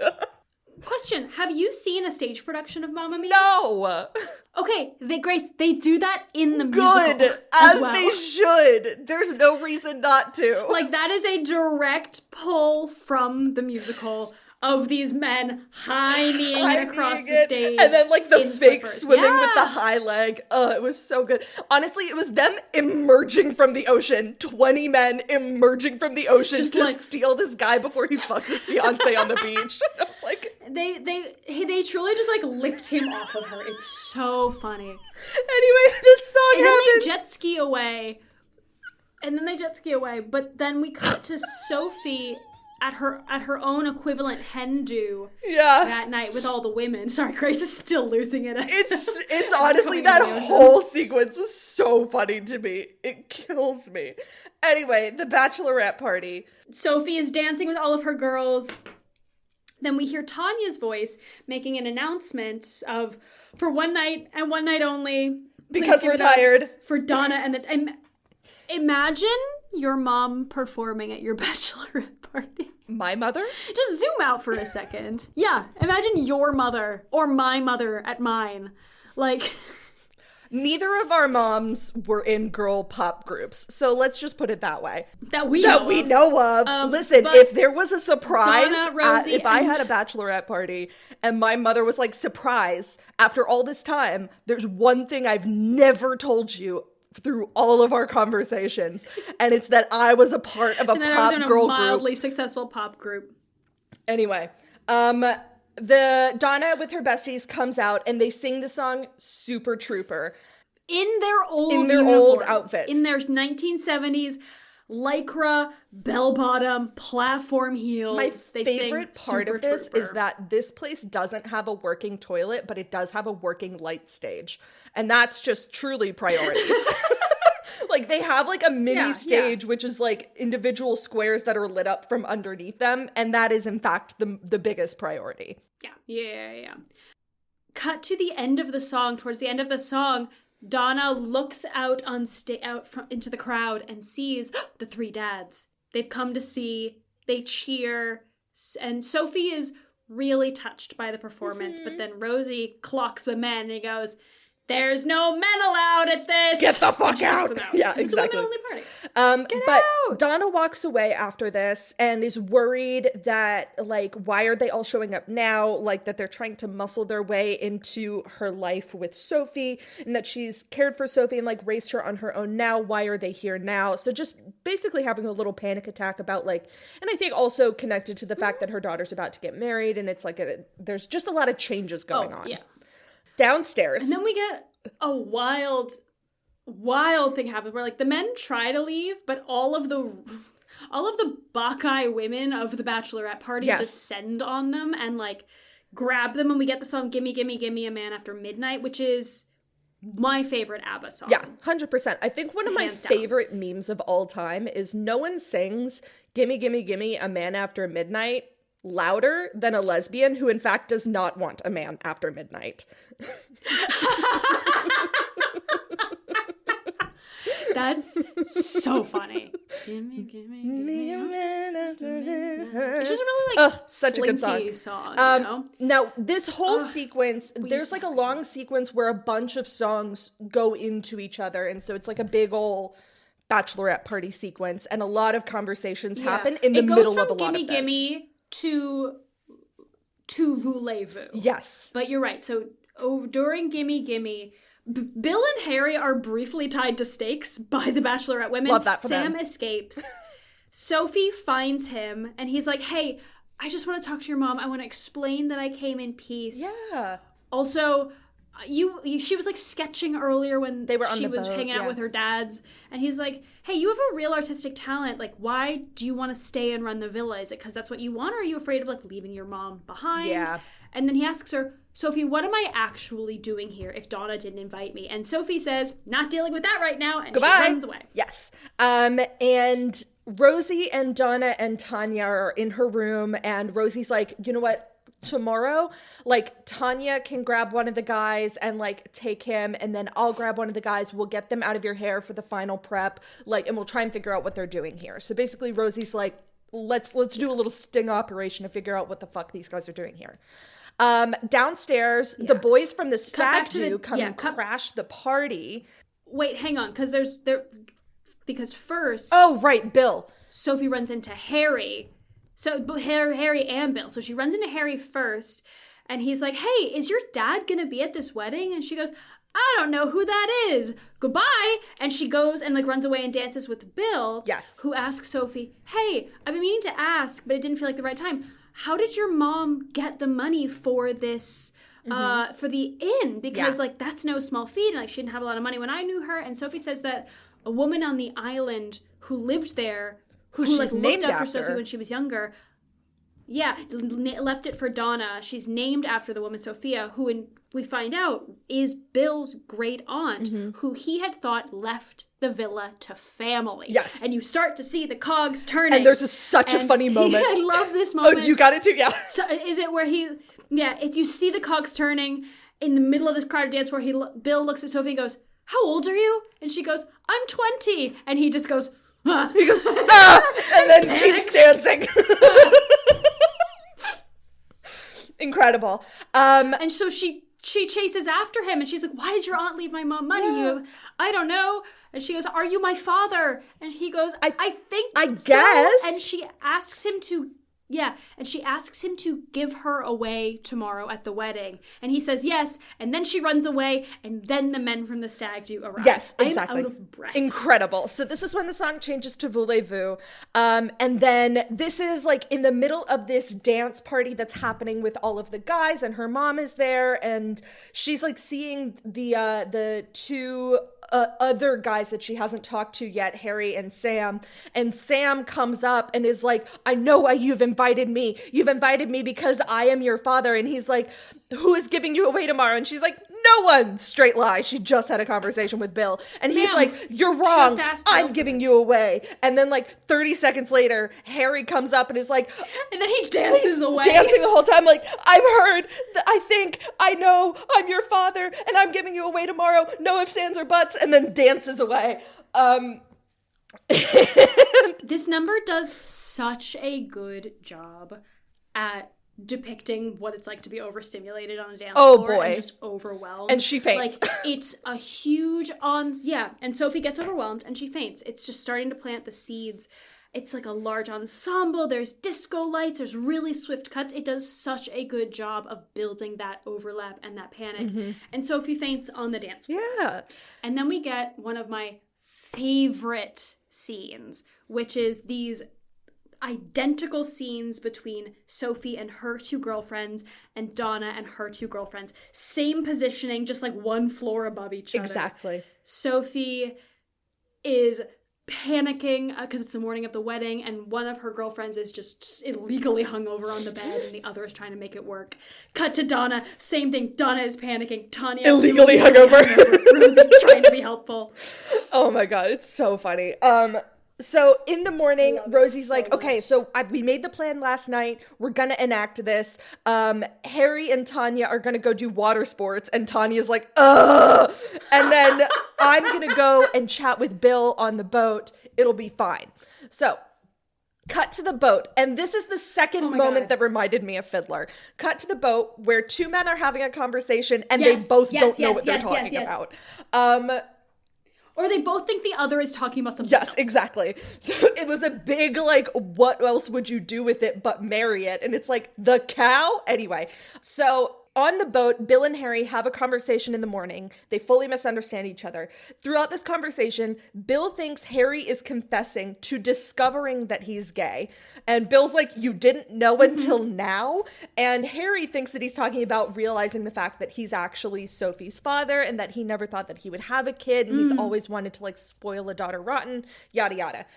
Question, have you seen a stage production of Mamma Mia? No. Okay, Grace, they do that in the musical Good. as As well. they should. There's no reason not to. Like, that is a direct pull from the musical. of these men high-kneeing it across the stage. And then like the in fake slippers. swimming with the high leg. Oh, it was so good. Honestly, it was them emerging from the ocean. 20 men emerging from the ocean Just to like- steal this guy before he fucks his fiance on the beach. I was like, They truly just like lift him off of her. It's so funny. anyway, this song And then happens. they jet ski away. But then we cut to Sophie at her own equivalent hen do Yeah. that night with all the women. Sorry, Grace is still losing it. It's honestly, that whole sequence is so funny to me. It kills me. Anyway, the bachelorette party. Sophie is dancing with all of her girls. Then we hear Tanya's voice making an announcement of, for one night and one night only. Because please give we're it up tired. For Donna and the... Imagine your mom performing at your bachelorette party. My mother? Just zoom out for a second. Yeah, imagine your mother or my mother at mine. Like... Neither of our moms were in girl pop groups, so let's just put it that way. That we know of. Listen, but if there was a surprise, Donna, Rosie, if I had a bachelorette party and my mother was like, surprise, after all this time, there's one thing I've never told you through all of our conversations, and it's that I was a part of a and then pop I was in girl a mildly group. successful pop group. Anyway, the Donna with her besties comes out and they sing the song Super Trooper. In their old old outfits. In their 1970s lycra, bell-bottom, platform heels. My They favorite sing part Super of this Trooper. is that this place doesn't have a working toilet, but it does have a working light stage. And that's just truly priorities. Like, they have like a mini stage, which is like individual squares that are lit up from underneath them. And that is, in fact, the biggest priority. Yeah. Cut to the end of the song. Towards the end of the song, Donna looks out into the crowd and sees the three dads. They've come to see. They cheer. And Sophie is really touched by the performance. But then Rosie clocks the men and he goes, "There's no men allowed at this. Get the fuck out." Yeah, It's a exactly. women-only party. But out! Donna walks away after this and is worried that, like, why are they all showing up now? Like, that they're trying to muscle their way into her life with Sophie, and that she's cared for Sophie and, like, raised her on her own now. Why are they here now? So just basically having a little panic attack about, like, and I think also connected to the fact that her daughter's about to get married, and it's like, there's just a lot of changes going on. Yeah. Downstairs. And then we get a wild thing happen where like the men try to leave, but all of the Bacchae women of the bachelorette party descend on them and like grab them, and we get the song "Gimme, Gimme, Gimme a Man After Midnight," which is my favorite ABBA song. Yeah, 100%. I think one of my Hands down. favorite memes of all time is no one sings "Gimme, Gimme, Gimme a Man After Midnight" louder than a lesbian who in fact does not want a man after midnight. That's so funny. Gimme a man after midnight. It's just a really like such a good slinky song. you know? Now, this whole sequence, there's like a long sequence where a bunch of songs go into each other, and so it's like a big ol' bachelorette party sequence, and a lot of conversations happen in the middle of a lot of this. It goes from Gimme Gimme to Voulez-Vous. Yes. But you're right. So during Gimme Gimme, Bill and Harry are briefly tied to stakes by the Bachelorette women. Love that for Sam them. escapes. Sophie finds him, and he's like, "Hey, I just want to talk to your mom. I want to explain that I came in peace." Yeah. Also, she was like sketching earlier when They were on she the was boat, hanging out yeah. with her dads, and he's like, "Hey, you have a real artistic talent. Like, why do you want to stay and run the villa? Is it because that's what you want, or are you afraid of like leaving your mom behind?" Yeah. And then he asks her, "Sophie, what am I actually doing here if Donna didn't invite me?" And Sophie says, "Not dealing with that right now," and Goodbye. she runs away. Yes. And Rosie and Donna and Tanya are in her room, and Rosie's like, "You know what? Tomorrow, like, Tanya can grab one of the guys and like take him, and then I'll grab one of the guys. We'll get them out of your hair for the final prep, like, and we'll try and figure out what they're doing here." So basically, Rosie's like, let's do a little sting operation to figure out what the fuck these guys are doing here. Downstairs, the boys from the back stag to the- do come and crash the party. Wait, hang on, because first Oh, right, Bill. Sophie runs into Harry, So Harry and Bill. So she runs into Harry first, and he's like, hey, is your dad gonna be at this wedding? And she goes, I don't know who that is. Goodbye. And she goes and like runs away and dances with Bill. Yes. Who asks Sophie, hey, I've been meaning to ask, but it didn't feel like the right time. How did your mom get the money for this, for the inn? Because like that's no small feat, and like she didn't have a lot of money when I knew her. And Sophie says that a woman on the island who lived there, who like looked after Sophie when she was younger, left it for Donna. She's named after the woman Sophia, who we find out is Bill's great aunt, who he had thought left the villa to family. Yes. And you start to see the cogs turning. And there's such a funny moment. I love this moment. Oh, you got it too? Yeah. So, is it where if you see the cogs turning in the middle of this crowded dance floor, Bill looks at Sophie and goes, how old are you? And she goes, I'm 20. And he just goes, ah. He goes, ah! And then keeps dancing. Incredible. And so she chases after him, and she's like, why did your aunt leave my mom money? He goes, I don't know. And she goes, are you my father? And he goes, I think I so. guess. And she asks him to give her away tomorrow at the wedding. And he says yes, and then she runs away, and then the men from the stag do arrive. Yes, exactly. I'm out of breath. Incredible. So this is when the song changes to Voulez-Vous. And then this is like in the middle of this dance party that's happening with all of the guys, and her mom is there, and she's like seeing the two other guys that she hasn't talked to yet, Harry and Sam. And Sam comes up and is like, I know why you've invited me. You've invited me because I am your father. And he's like, who is giving you away tomorrow? And she's like, no one. Straight lie. She just had a conversation with Bill. And he's like, you're wrong. I'm giving you away. And then like 30 seconds later, Harry comes up and is like, and then he dances away. Dancing the whole time. Like, I've heard, I think, I know, I'm your father and I'm giving you away tomorrow. No ifs, ands, or buts. And then dances away. This number does such a good job at depicting what it's like to be overstimulated on a dance floor and just overwhelmed. And she faints. Like, it's a huge and Sophie gets overwhelmed and she faints. It's just starting to plant the seeds. It's like a large ensemble. There's disco lights. There's really swift cuts. It does such a good job of building that overlap and that panic. And Sophie faints on the dance floor. Yeah. And then we get one of my favorite scenes, which is these identical scenes between Sophie and her two girlfriends and Donna and her two girlfriends. Same positioning, just like one floor above each other. Exactly. Sophie is panicking because it's the morning of the wedding, and one of her girlfriends is just illegally hungover on the bed, and the other is trying to make it work. Cut to Donna, same thing. Donna is panicking. Tanya illegally hungover. Rosie trying to be helpful. Oh my god, it's so funny. So in the morning, Rosie's like, okay, so we made the plan last night. We're going to enact this. Harry and Tanya are going to go do water sports. And Tanya's like, ugh. And then I'm going to go and chat with Bill on the boat. It'll be fine. So cut to the boat. And this is the second moment that reminded me of Fiddler. Cut to the boat where two men are having a conversation and they both don't know what they're talking about. Or they both think the other is talking about something else. Yes, exactly. So it was a big, like, what else would you do with it but marry it? And it's like, the cow? Anyway, so on the boat, Bill and Harry have a conversation in the morning. They fully misunderstand each other. Throughout this conversation, Bill thinks Harry is confessing to discovering that he's gay. And Bill's like, you didn't know until now? And Harry thinks that he's talking about realizing the fact that he's actually Sophie's father and that he never thought that he would have a kid. And he's always wanted to, like, spoil a daughter rotten, yada, yada.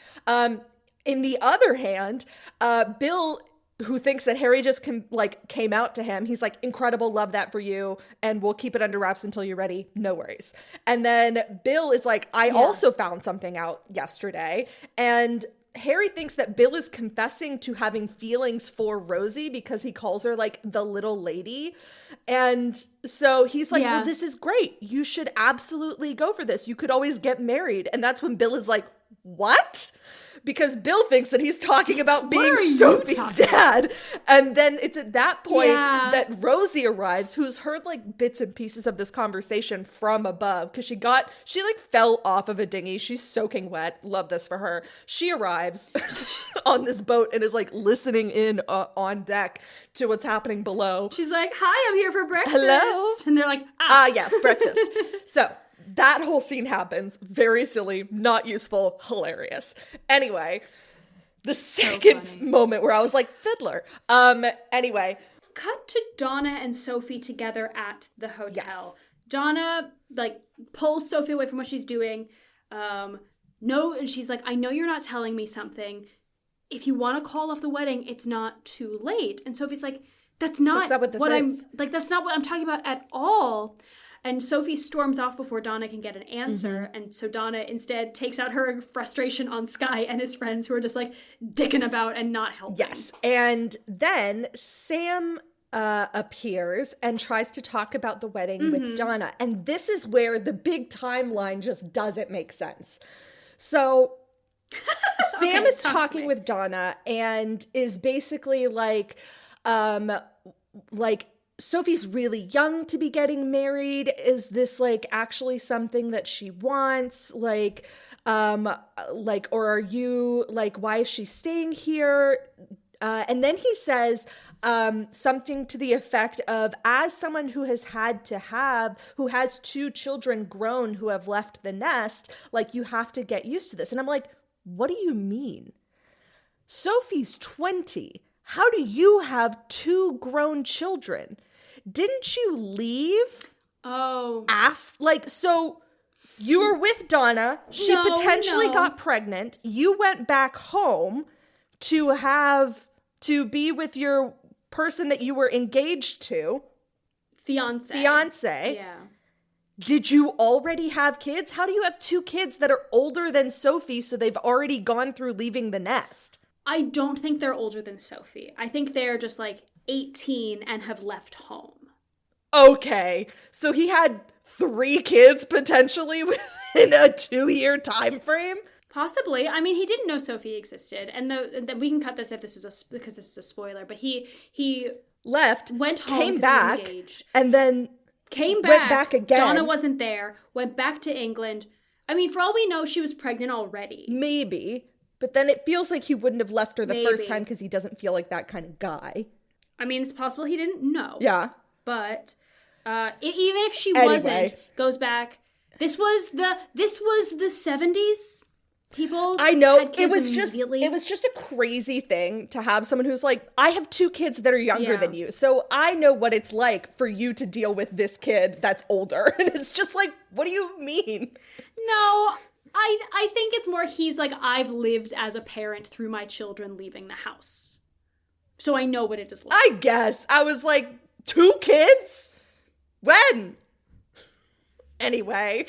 In the other hand, Bill, who thinks that Harry just came out to him. He's like, incredible, love that for you, and we'll keep it under wraps until you're ready. No worries. And then Bill is like, I also found something out yesterday. And Harry thinks that Bill is confessing to having feelings for Rosie because he calls her like the little lady. And so he's like, well, this is great. You should absolutely go for this. You could always get married. And that's when Bill is like, what? Because Bill thinks that he's talking about being are you Sophie's talking dad. And then it's at that point Yeah. that Rosie arrives, who's heard like bits and pieces of this conversation from above. Because she like fell off of a dinghy. She's soaking wet. Love this for her. She arrives on this boat and is like listening in on deck to what's happening below. She's like, hi, I'm here for breakfast. Hello? And they're like, ah. Yes, breakfast. So that whole scene happens. Very silly, not useful, hilarious. Anyway, the second funny. moment where I was like, fiddler. Anyway. Cut to Donna and Sophie together at the hotel. Yes. Donna, like, pulls Sophie away from what she's doing. No, and she's like, I know you're not telling me something. If you want to call off the wedding, it's not too late. And Sophie's like, that's not what this is. that's not what I'm talking about at all. And Sophie storms off before Donna can get an answer. And so Donna instead takes out her frustration on Sky and his friends who are just like dicking about and not helping. Yes. And then Sam appears and tries to talk about the wedding with Donna. And this is where the big timeline just doesn't make sense. So Sam is talking with Donna and is basically like Sophie's really young to be getting married. Is this like actually something that she wants? Or are you like, why is she staying here? And then he says something to the effect of, as someone who has who has 2 children grown who have left the nest, like you have to get used to this. And I'm like, what do you mean? Sophie's 20. How do you have 2 grown children? Didn't you leave? Oh. So you were with Donna. She potentially got pregnant. You went back home to be with your person that you were engaged to. Fiance. Yeah. Did you already have kids? How do you have 2 kids that are older than Sophie, so they've already gone through leaving the nest? I don't think they're older than Sophie. I think they're just like 18 and have left home. Okay, so he had 3 kids potentially within a 2-year time frame? Possibly. I mean, he didn't know Sophie existed, and we can cut this if this is because this is a spoiler. But he left, went home, came 'cause back, he was engaged. and then went back again. Donna wasn't there. Went back to England. I mean, for all we know, she was pregnant already. Maybe, but then it feels like he wouldn't have left her the first time because he doesn't feel like that kind of guy. I mean, it's possible he didn't know. Yeah, but even if she wasn't, goes back. This was the 70s. People, I know, had kids it was just a crazy thing to have someone who's like, I have 2 kids that are younger than you, so I know what it's like for you to deal with this kid that's older. And it's just like, what do you mean? No, I think it's more he's like, I've lived as a parent through my children leaving the house, so I know what it is like. I guess. I was like, 2 kids? When? Anyway.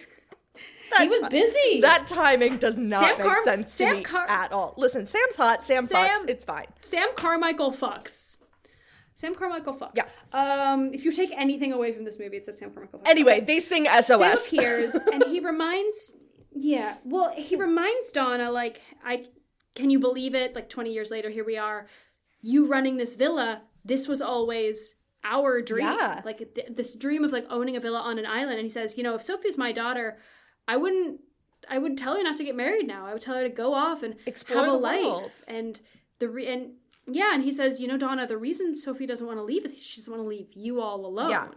He was busy. That timing does not make sense to me at all. Listen, Sam's hot. Sam fucks. It's fine. Sam Carmichael fucks. Yes. If you take anything away from this movie, it says Sam Carmichael fucks. Anyway, they sing SOS. Sam appears, and he reminds Donna, like, can you believe it? Like, 20 years later, here we are. You running this villa, this was always our dream. Yeah. Like, this dream of, like, owning a villa on an island. And he says, if Sophie's my daughter, I would tell her not to get married now. I would tell her to go off and explore have a the life. world. And he says, Donna, the reason Sophie doesn't want to leave is she doesn't want to leave you all alone. Yeah.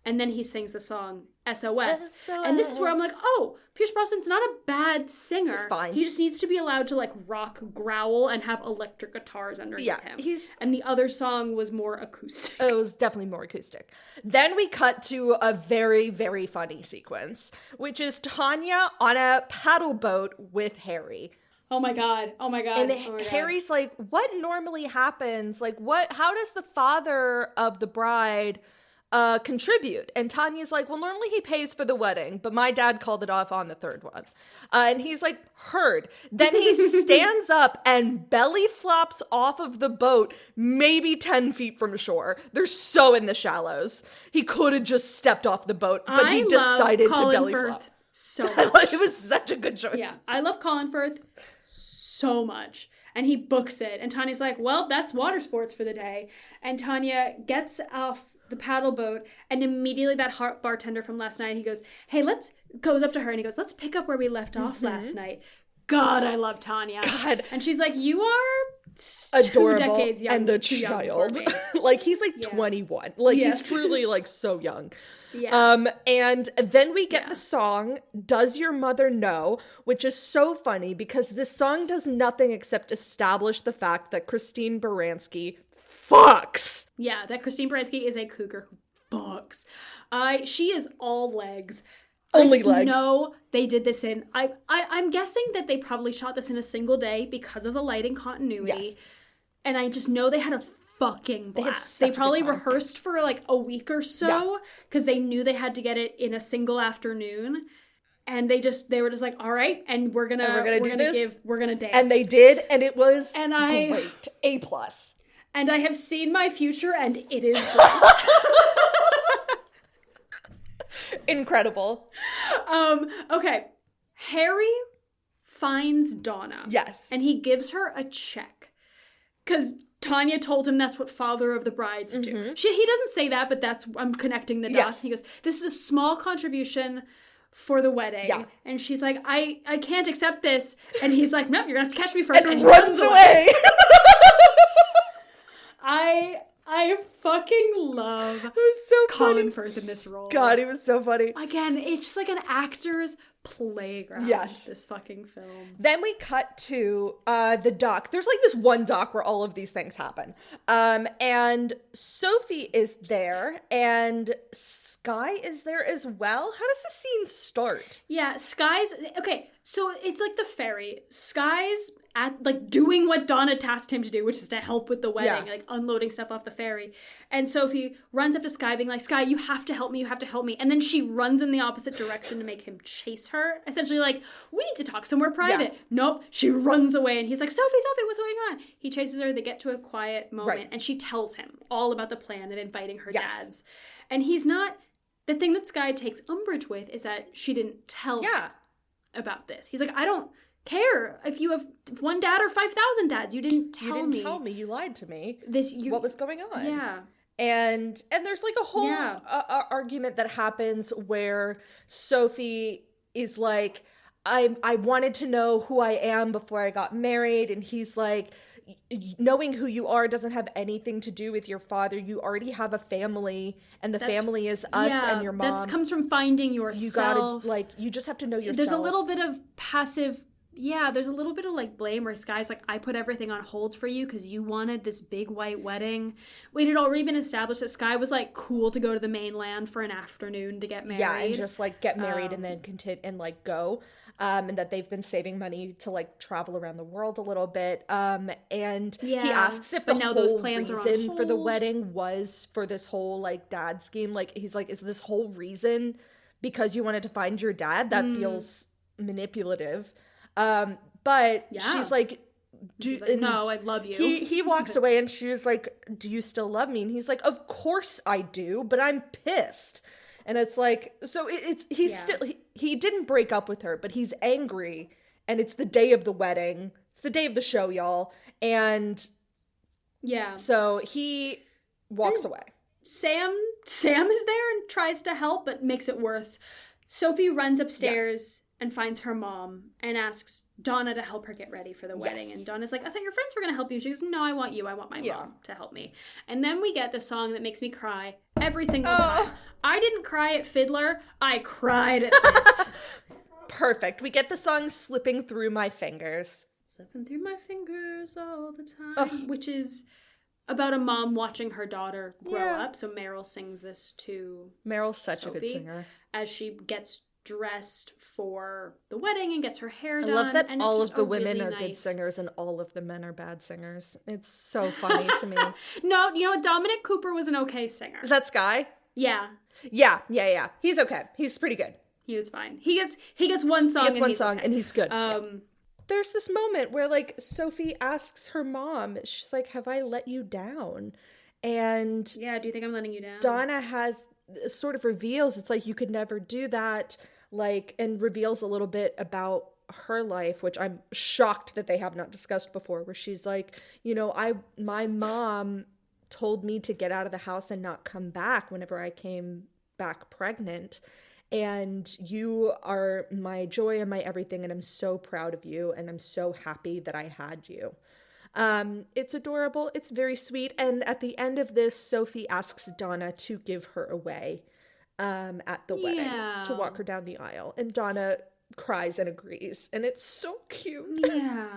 And then he sings the song SOS. And this is where I'm like, oh, Pierce Brosnan's not a bad singer. He's fine. He just needs to be allowed to like rock, growl, and have electric guitars underneath him. And the other song was more acoustic. It was definitely more acoustic. Then we cut to a very, very funny sequence, which is Tanya on a paddle boat with Harry. Oh my God. And Harry's like, what normally happens? Like, how does the father of the bride contribute? And Tanya's like, well, normally he pays for the wedding, but my dad called it off on the 3rd one. And he's like, heard. Then he stands up and belly flops off of the boat, maybe 10 feet from shore. They're so in the shallows. He could have just stepped off the boat, but he decided to belly flop. so much. It was such a good choice. Yeah, I love Colin Firth so much. And he books it. And Tanya's like, well, that's water sports for the day. And Tanya gets off the paddle boat, and immediately that bartender from last night, he goes, hey, goes up to her and he goes, let's pick up where we left off last night. God, I love Tanya. God. And she's like, you are Adorable 2 decades young, and a too young for child. me. Like, he's like 21. Like, Yes. he's truly like so young. Yeah. And then we get the song, Does Your Mother Know? Which is so funny because this song does nothing except establish the fact that Christine Baranski fucks. Yeah, that Christine Baranski is a cougar who fucks. She is all legs. Only I just legs. know they did this in... I'm guessing that they probably shot this in a single day because of the lighting continuity. Yes. And I just know they had a fucking They had blast. such They a good probably time. rehearsed for like a week or so because they knew they had to get it in a single afternoon. And they were just like, all right, and we're gonna dance. And they did, and it was And great. A+. And I have seen my future, and it is great. Incredible. Okay. Harry finds Donna. Yes. And he gives her a check. Because Tanya told him that's what father of the brides do. He doesn't say that, but I'm connecting the dots. Yes. He goes, this is a small contribution for the wedding. Yeah. And she's like, I can't accept this. And he's like, no, you're going to have to catch me first. And he runs away. I fucking love It was so Colin funny. Firth in this role. God, he was so funny. Again, it's just like an actor's playground. Yes. This fucking film. Then we cut to the dock. There's like this one dock where all of these things happen. And Sophie is there, and Sky is there as well. How does the scene start? Yeah, Sky's... Okay, so it's like the ferry. Sky's at, like, doing what Donna tasked him to do, which is to help with the wedding, Yeah. like, unloading stuff off the ferry. And Sophie runs up to Sky being like, Sky, you have to help me, you have to help me. And then she runs in the opposite direction to make him chase her. Essentially like, we need to talk somewhere private. Yeah. Nope. She runs away and he's like, Sophie, what's going on? He chases her, they get to a quiet moment, Right. and she tells him all about the plan of inviting her Yes. dads. And he's not... The thing that Sky takes umbrage with is that she didn't tell him about this. He's like, I don't care if you have one dad or 5,000 dads. You didn't tell me. You didn't tell me. You lied to me. What was going on? Yeah. And there's like a whole argument that happens where Sophie is like, I wanted to know who I am before I got married. And he's like, knowing who you are doesn't have anything to do with your father. You already have a family, and the family is us and your mom. That comes from finding yourself. You gotta, like, you just have to know yourself. There's a little bit of passive... Yeah, there's a little bit of, like, blame where Sky's like, I put everything on hold for you because you wanted this big white wedding. It had already been established that Sky was, like, cool to go to the mainland for an afternoon to get married. Yeah, and just, like, get married and then continue and, like, go. And that they've been saving money to, like, travel around the world a little bit. And he asks if the now whole those plans are on reason for the hold. wedding was for this whole, like, dad scheme. Like, he's like, is this whole reason because you wanted to find your dad? That feels manipulative. But she's like, no, I love you. He walks away and she was like, do you still love me? And he's like, of course I do, but I'm pissed. And it's like, so he didn't break up with her, but he's angry, and it's the day of the wedding. It's the day of the show, y'all. And so he walks away. Sam is there and tries to help, but makes it worse. Sophie runs upstairs and finds her mom and asks Donna to help her get ready for the wedding. And Donna's like, I thought your friends were going to help you. She goes, no, I want you. I want my mom to help me. And then we get the song that makes me cry every single time. I didn't cry at Fiddler. I cried at this. Perfect. We get the song Slipping Through My Fingers. Slipping through my fingers all the time, which is about a mom watching her daughter grow up. So Meryl sings this to Meryl's such Sophie a good singer. As she gets dressed for the wedding and gets her hair done. I love that and all it's of just the a women really are good nice... singers and all of the men are bad singers. It's so funny to me. No, you know what? Dominic Cooper was an okay singer. Is that Sky? Yeah. Yeah. He's okay. He's pretty good. He was fine. He gets one song. And he's good. Um, There's this moment where, like, Sophie asks her mom, she's like, have I let you down? And do you think I'm letting you down? Donna sort of reveals, it's like, you could never do that. like, and reveals a little bit about her life, which I'm shocked that they have not discussed before, where she's like, you know, my mom told me to get out of the house and not come back whenever I came back pregnant. And you are my joy and my everything. And I'm so proud of you. And I'm so happy that I had you. It's adorable. It's very sweet. And at the end of this, Sophie asks Donna to give her away at the wedding, to walk her down the aisle. And Donna cries and agrees. And it's so cute. Yeah.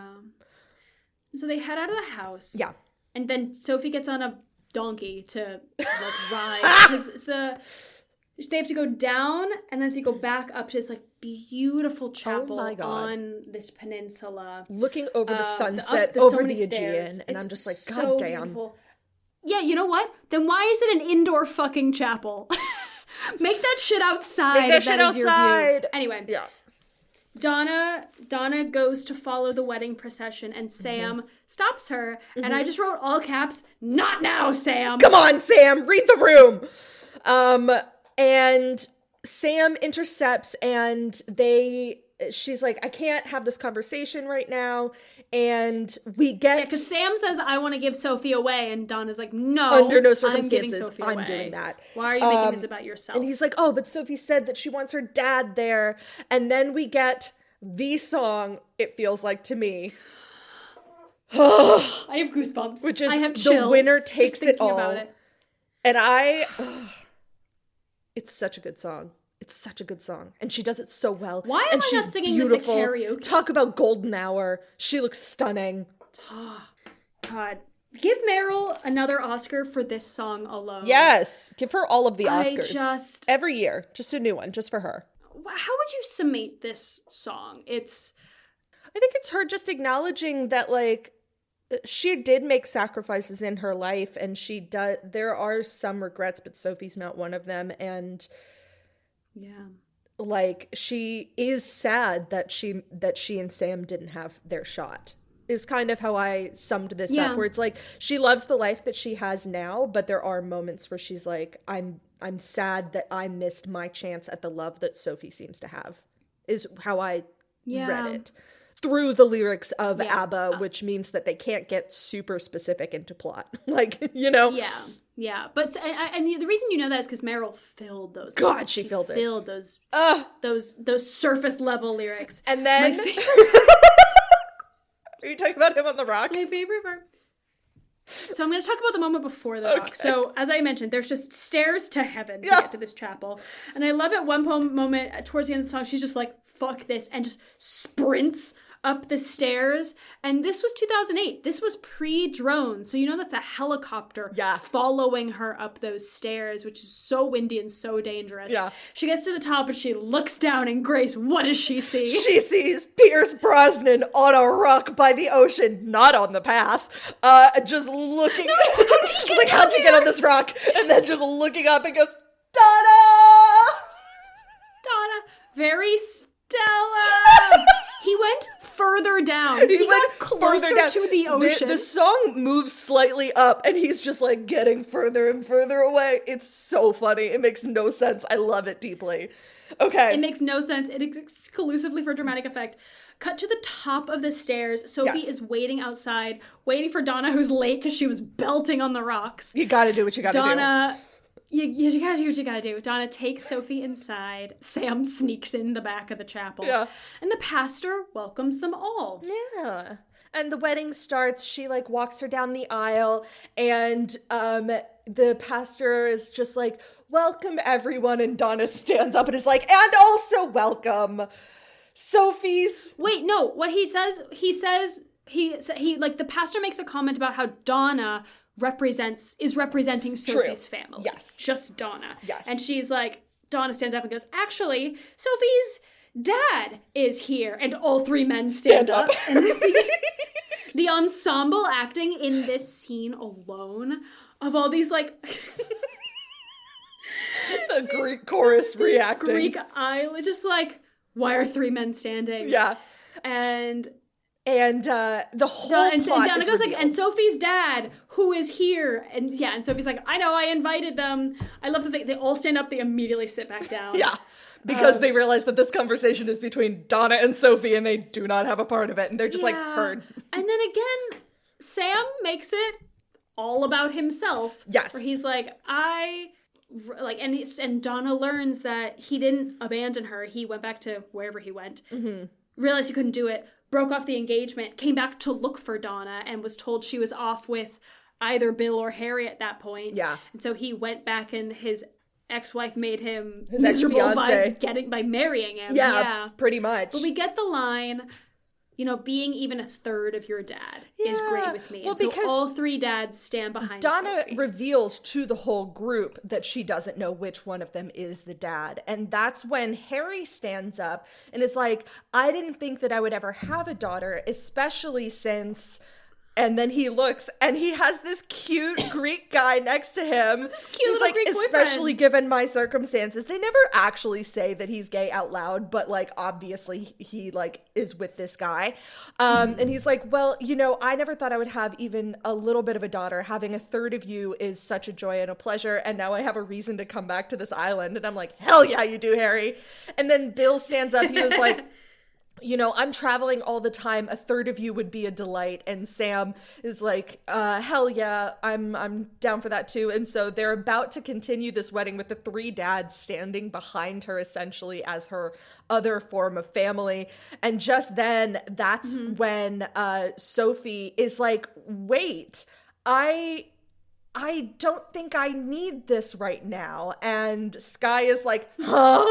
So they head out of the house. Yeah. And then Sophie gets on a donkey to like ride. Because they have to go down and then they go back up to this like beautiful chapel on this peninsula. Looking over the sunset, over the Aegean. And I'm just like, God damn. Beautiful. Yeah, you know what? Then why is it an indoor fucking chapel? Make that shit outside. Make that shit outside. Anyway. Yeah. Donna goes to follow the wedding procession and Sam stops her. And I just wrote all caps, "Not now, Sam." Come on, Sam, read the room. And Sam intercepts and she's like, I can't have this conversation right now. And we get... Yeah, because Sam says, I want to give Sophie away. And Donna's like, no, under no circumstances, I'm giving Sophie away. I'm doing that. Why are you making this about yourself? And he's like, oh, but Sophie said that she wants her dad there. And then we get the song, It Feels Like to Me. I have goosebumps. Which is I have chills the winner takes it all. About it. And it's such a good song. It's such a good song. And she does it so well. Why am I not singing beautiful. This at karaoke? Talk about golden hour. She looks stunning. Oh, God. Give Meryl another Oscar for this song alone. Yes. Give her all of the Oscars. I every year. Just a new one, just for her. How would you summate this song? I think it's her just acknowledging that, like, she did make sacrifices in her life, and there are some regrets, but Sophie's not one of them. And yeah, like, she is sad that she and Sam didn't have their shot, is kind of how I summed this up, where it's like, she loves the life that she has now, but there are moments where she's like, I'm sad that I missed my chance at the love that Sophie seems to have, is how I read it. Through the lyrics of ABBA, which means that they can't get super specific into plot. Like, you know? Yeah. But and the reason you know that is because Meryl filled those. God, she filled it. Filled those surface level lyrics. And then... Are you talking about Him on the Rock? My favorite part. So I'm going to talk about the moment before the rock. So as I mentioned, there's just stairs to heaven to get to this chapel. And I love at one moment towards the end of the song, she's just like, fuck this, and just sprints up the stairs. And this was 2008. This was pre-drone. So you know that's a helicopter following her up those stairs, which is so windy and so dangerous. Yeah. She gets to the top and she looks down, and Grace, what does she see? She sees Pierce Brosnan on a rock by the ocean, not on the path. Just looking like, how'd you get on this rock? And then just looking up and goes, Donna! Donna, very Stella! He went further down. He went closer to the ocean. The song moves slightly up, and he's just like getting further and further away. It's so funny. It makes no sense. I love it deeply. Okay. It makes no sense. It is exclusively for dramatic effect. Cut to the top of the stairs. Sophie is waiting outside, waiting for Donna, who's late because she was belting on the rocks. You gotta do what you gotta do. Donna... You gotta do what you gotta do. Donna takes Sophie inside. Sam sneaks in the back of the chapel. Yeah. And the pastor welcomes them all. Yeah. And the wedding starts. She, like, walks her down the aisle. And the pastor is just like, welcome, everyone. And Donna stands up and is like, and also welcome Sophie's... Wait, no. What he says, like, the pastor makes a comment about how Donna... is representing Sophie's family. Yes. Just Donna. Yes. And she's like, Donna stands up and goes, actually, Sophie's dad is here. And all three men stand up. And the ensemble acting in this scene alone of all these, like... the Greek chorus reacting. Greek island, just like, why are three men standing? Yeah. And And the whole And plot Donna is goes like, revealed. and Sophie's dad, who is here, and Sophie's like, I know, I invited them. I love that they all stand up, they immediately sit back down. Yeah, because they realize that this conversation is between Donna and Sophie, and they do not have a part of it, and they're just like, heard. And then again, Sam makes it all about himself. Yes. Where he's like, and Donna learns that he didn't abandon her. He went back to wherever he went, realized he couldn't do it, broke off the engagement, came back to look for Donna, and was told she was off with either Bill or Harry at that point. Yeah. And so he went back, and his ex-wife made him His miserable ex-fiancé. by marrying him. Yeah, pretty much. But we get the line, being even a third of your dad is great with me. Well, and so because all three dads stand behind Donna Sophie. reveals to the whole group that she doesn't know which one of them is the dad. And that's when Harry stands up and is like, I didn't think that I would ever have a daughter, especially since... And then he looks, and he has this cute Greek guy next to him. This cute He's little like, Greek especially boyfriend. given my circumstances. They never actually say that he's gay out loud, but like obviously he like is with this guy. And he's like, well, I never thought I would have even a little bit of a daughter. Having a third of you is such a joy and a pleasure, and now I have a reason to come back to this island. And I'm like, hell yeah, you do, Harry. And then Bill stands up. He was like, I'm traveling all the time. A third of you would be a delight. And Sam is like, hell yeah, I'm down for that too. And so they're about to continue this wedding with the three dads standing behind her essentially as her other form of family. And just then that's when Sophie is like, wait, I don't think I need this right now. And Skye is like, huh?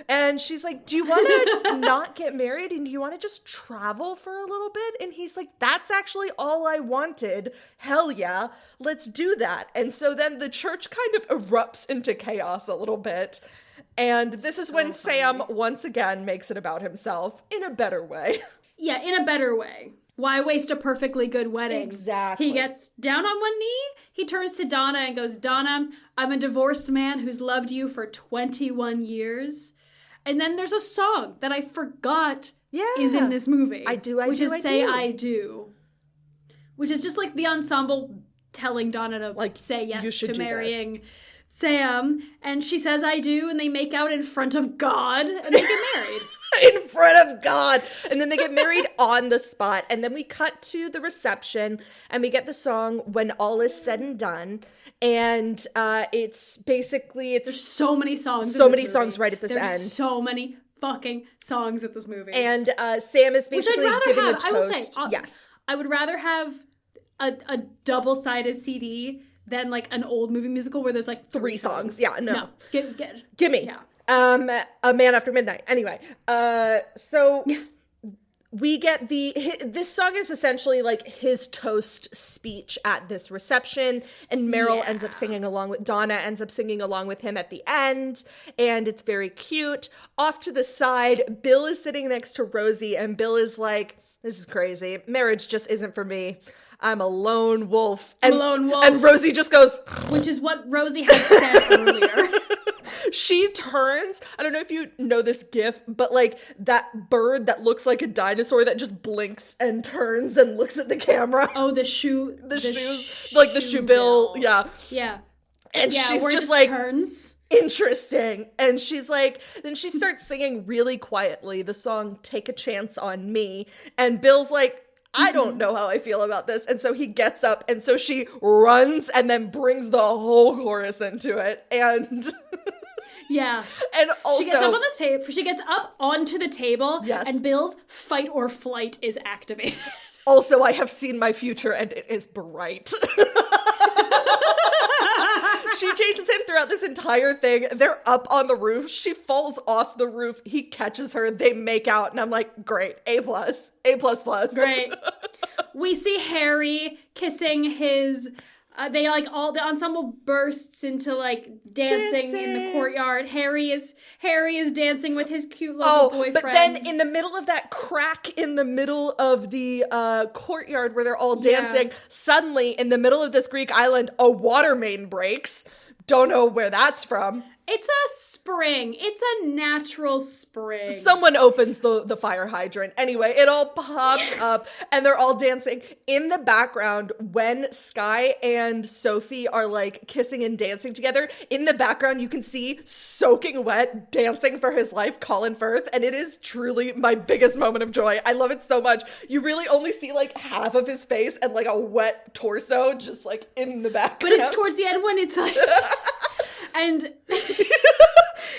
And she's like, do you want to not get married? And do you want to just travel for a little bit? And he's like, that's actually all I wanted. Hell yeah, let's do that. And so then the church kind of erupts into chaos a little bit. And this is when Sam once again makes it about himself in a better way. Yeah, in a better way. Why waste a perfectly good wedding? Exactly. He gets down on one knee, he turns to Donna and goes, Donna, I'm a divorced man who's loved you for 21 years. And then there's a song that I forgot is in this movie. Which is Say I Do. Which is just like the ensemble telling Donna to like say yes to marrying Sam. And she says I do, and they make out in front of God, and they get married. In front of God. And then they get married on the spot. And then we cut to the reception and we get the song When All Is Said and Done. And it's basically, there's so many songs. So many songs right at this end. There's so many fucking songs at this movie. And Sam is basically giving a toast. I will say, yes. I would rather have a double-sided CD than like an old movie musical where there's like three songs. Yeah, no. Give me. Yeah. A Man After Midnight. Anyway, so yes. We get this song is essentially like his toast speech at this reception, and Meryl ends up singing along with Donna ends up singing along with him at the end, and it's very cute. Off to the side, Bill is sitting next to Rosie, and Bill is like, this is crazy. Marriage just isn't for me. I'm a lone wolf. And Rosie just goes, which is what Rosie had said earlier. She turns, I don't know if you know this gif, but like that bird that looks like a dinosaur that just blinks and turns and looks at the camera. Oh, the shoe bill. Yeah. Yeah. And she's just like, turns. Interesting. And she's like, then she starts singing really quietly the song Take a Chance on Me. And Bill's like, I don't know how I feel about this. And so he gets up, and so she runs and then brings the whole chorus into it. And yeah. And also, she gets up on the table. She gets up onto the table. Yes. And Bill's fight or flight is activated. Also, I have seen my future, and it is bright. She chases him throughout this entire thing. They're up on the roof. She falls off the roof. He catches her. They make out. And I'm like, great. A+. A++. Great. We see Harry kissing his... they like all the ensemble bursts into like dancing in the courtyard. Harry is dancing with his cute little boyfriend. But then in the middle of that crack in the middle of the courtyard where they're all dancing, suddenly in the middle of this Greek island, a water main breaks. Don't know where that's from. It's a spring. It's a natural spring. Someone opens the fire hydrant. Anyway, it all pops up and they're all dancing. In the background, when Sky and Sophie are like kissing and dancing together, in the background you can see soaking wet, dancing for his life, Colin Firth, and it is truly my biggest moment of joy. I love it so much. You really only see like half of his face and like a wet torso just like in the background. But it's towards the end when it's like... And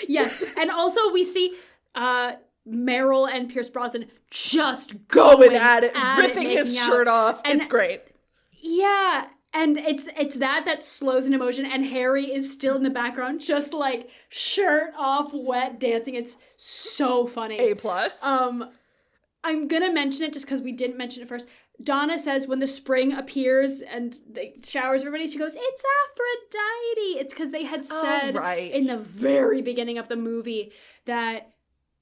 yes, and also we see Meryl and Pierce Brosnan just going at it, ripping his shirt off. And it's great. Yeah, and it's that slows in emotion, and Harry is still in the background, just like shirt off, wet, dancing. It's so funny. A+. I'm gonna mention it just because we didn't mention it first. Donna says when the spring appears and they showers everybody, she goes, "It's Aphrodite." It's because they had said in the very beginning of the movie that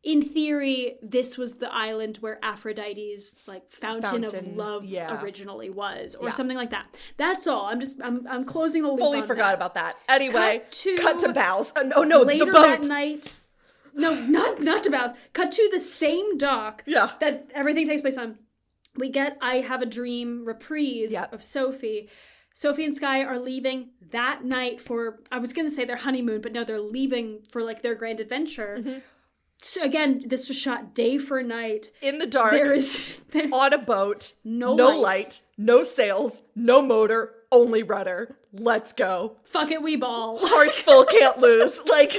in theory this was the island where Aphrodite's like fountain of love originally was, or something like that. That's all. I'm closing the loop. Fully forgot about that. Anyway, cut to Bows. No, later the boat that night. No, not to Bows. Cut to the same dock that everything takes place on. We get I Have a Dream reprise of Sophie. Sophie and Sky are leaving that night for, I was going to say their honeymoon, but no, they're leaving for like their grand adventure. Mm-hmm. So again, this was shot day for night. In the dark, on a boat, no lights. Light, no sails, no motor, only rudder. Let's go. Fuck it, we ball. Hearts full, can't lose. Like...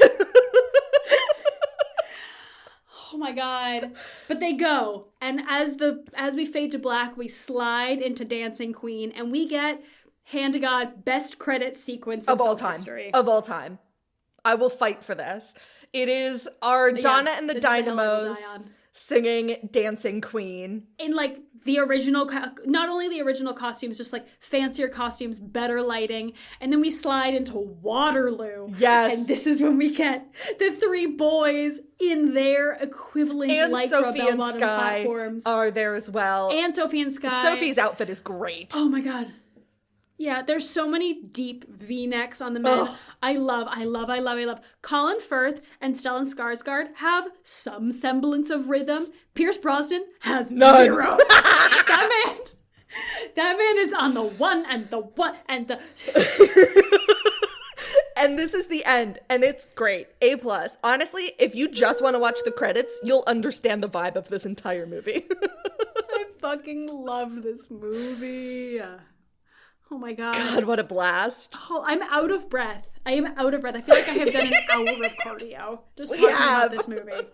Oh my god. But they go. And as we fade to black, we slide into Dancing Queen and we get, hand to God, best credit sequence of all time. History. Of all time. I will fight for this. It is our Donna and the Dynamos singing Dancing Queen. In like the original, not only the original costumes, just like fancier costumes, better lighting. And then we slide into Waterloo. Yes. And this is when we get the three boys in their equivalent lycra bell-bottom platforms. Are there as well. And Sophie and Sky. Sophie's outfit is great. Oh my god. Yeah, there's so many deep V-necks on the men. Oh. I love. Colin Firth and Stellan Skarsgård have some semblance of rhythm. Pierce Brosnan has none. Zero. That man is on the one and the one and the... And this is the end, and it's great. A+. Honestly, if you just want to watch the credits, you'll understand the vibe of this entire movie. I fucking love this movie. Oh my god. God, what a blast. Oh, I'm out of breath. I am out of breath. I feel like I have done an hour of cardio just talking about this movie.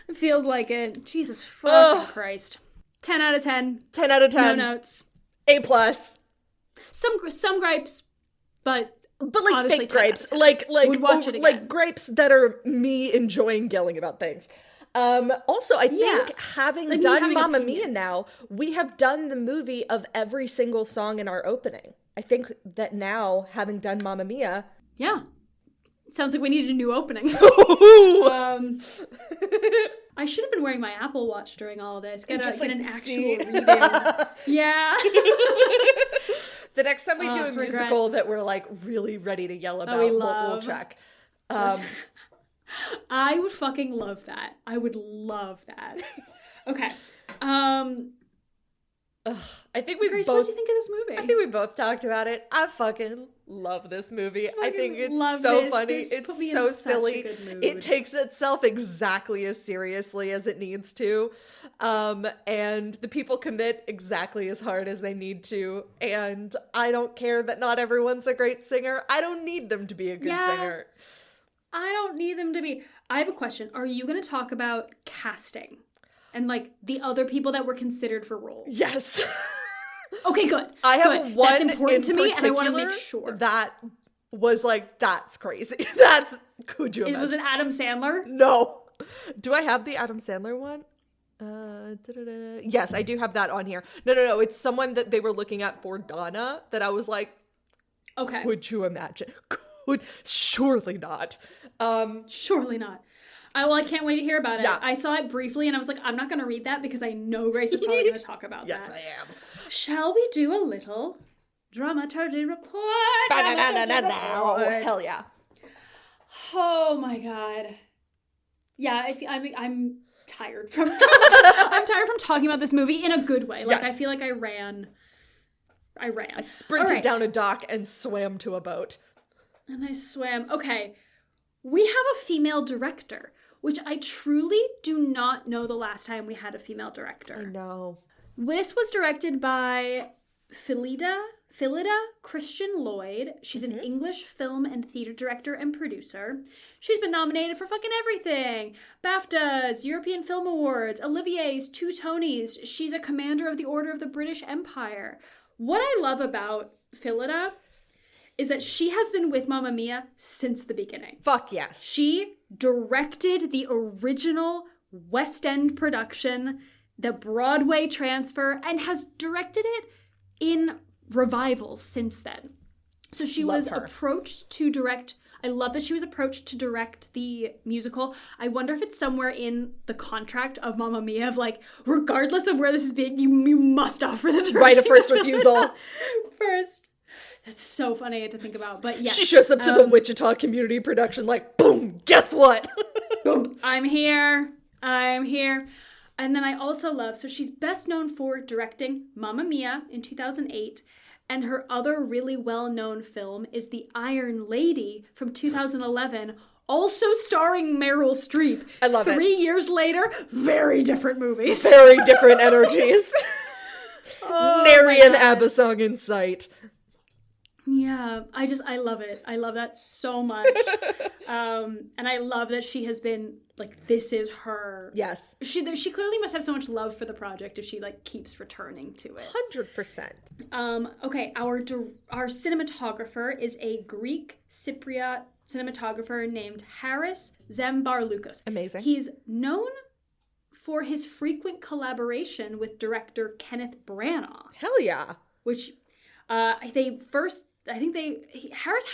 It feels like it. Jesus fucking Christ. 10 out of 10. 10 out of 10. No notes. A+. Some gripes, but like fake gripes. Like would watch it again. Like gripes that are me enjoying yelling about things. Also, I think having done Mamma Mia now, we have done the movie of every single song in our opening. I think that now, having done Mamma Mia... Yeah. Sounds like we need a new opening. I should have been wearing my Apple Watch during all of this. Get an actual read-in. Yeah. The next time we do a musical that we're like really ready to yell about, we'll check. I would fucking love that. I would love that. Okay. I think we Grace, both. What do you think of this movie? I think we both talked about it. I fucking love this movie. I think it's so funny. It's so silly. It takes itself exactly as seriously as it needs to. And the people commit exactly as hard as they need to. And I don't care that not everyone's a great singer. I don't need them to be a good singer. I don't need them to be. I have a question. Are you going to talk about casting? And, like, the other people that were considered for roles? Yes. Okay, good. I have one That's important to me, and I want to make sure. That was like, that's crazy. Could you imagine? Was it Adam Sandler? No. Do I have the Adam Sandler one? Yes, I do have that on here. No. It's someone that they were looking at for Donna that I was like, okay. Could you imagine? Surely not. Surely not. I can't wait to hear about it. Yeah. I saw it briefly and I was like, I'm not going to read that because I know Grace is probably going to talk about that. Yes, I am. Shall we do a little dramaturgy report? Hell yeah. Oh my god. Yeah, I'm tired from I'm tired from talking about this movie in a good way. Like, Yes. I feel like I ran. I sprinted All right. down a dock and swam to a boat. And I swam. Okay. We have a female director, which I truly do not know the last time we had a female director. No. This was directed by Philida Christian Lloyd. She's an English film and theater director and producer. She's been nominated for fucking everything. BAFTAs, European Film Awards, Olivier's, 2 Tonys. She's a commander of the Order of the British Empire. What I love about Philida is that she has been with Mamma Mia since the beginning. Fuck yes. She directed the original West End production, the Broadway transfer, and has directed it in revivals since then. So she Love was her. approached to direct. I love that she was approached to direct the musical. I wonder if it's somewhere in the contract of Mamma Mia of like, regardless of where this is being, you must offer the directing. Right of first refusal. First. That's so funny to think about. But yeah. She shows up to the Wichita community production like, boom, guess what? Boom. I'm here. And then I also love, so she's best known for directing Mamma Mia in 2008. And her other really well-known film is The Iron Lady from 2011, also starring Meryl Streep. I love it. 3 years later, very different movies. Very different energies. Oh, Nary my an God. ABBA song in sight. Yeah, I love it. I love that so much. And I love that she has been, like, this is her. Yes. She clearly must have so much love for the project if she, like, keeps returning to it. 100%. Okay, our cinematographer is a Greek Cypriot cinematographer named Haris Zambarloukos. Amazing. He's known for his frequent collaboration with director Kenneth Branagh, Hell yeah. which Harris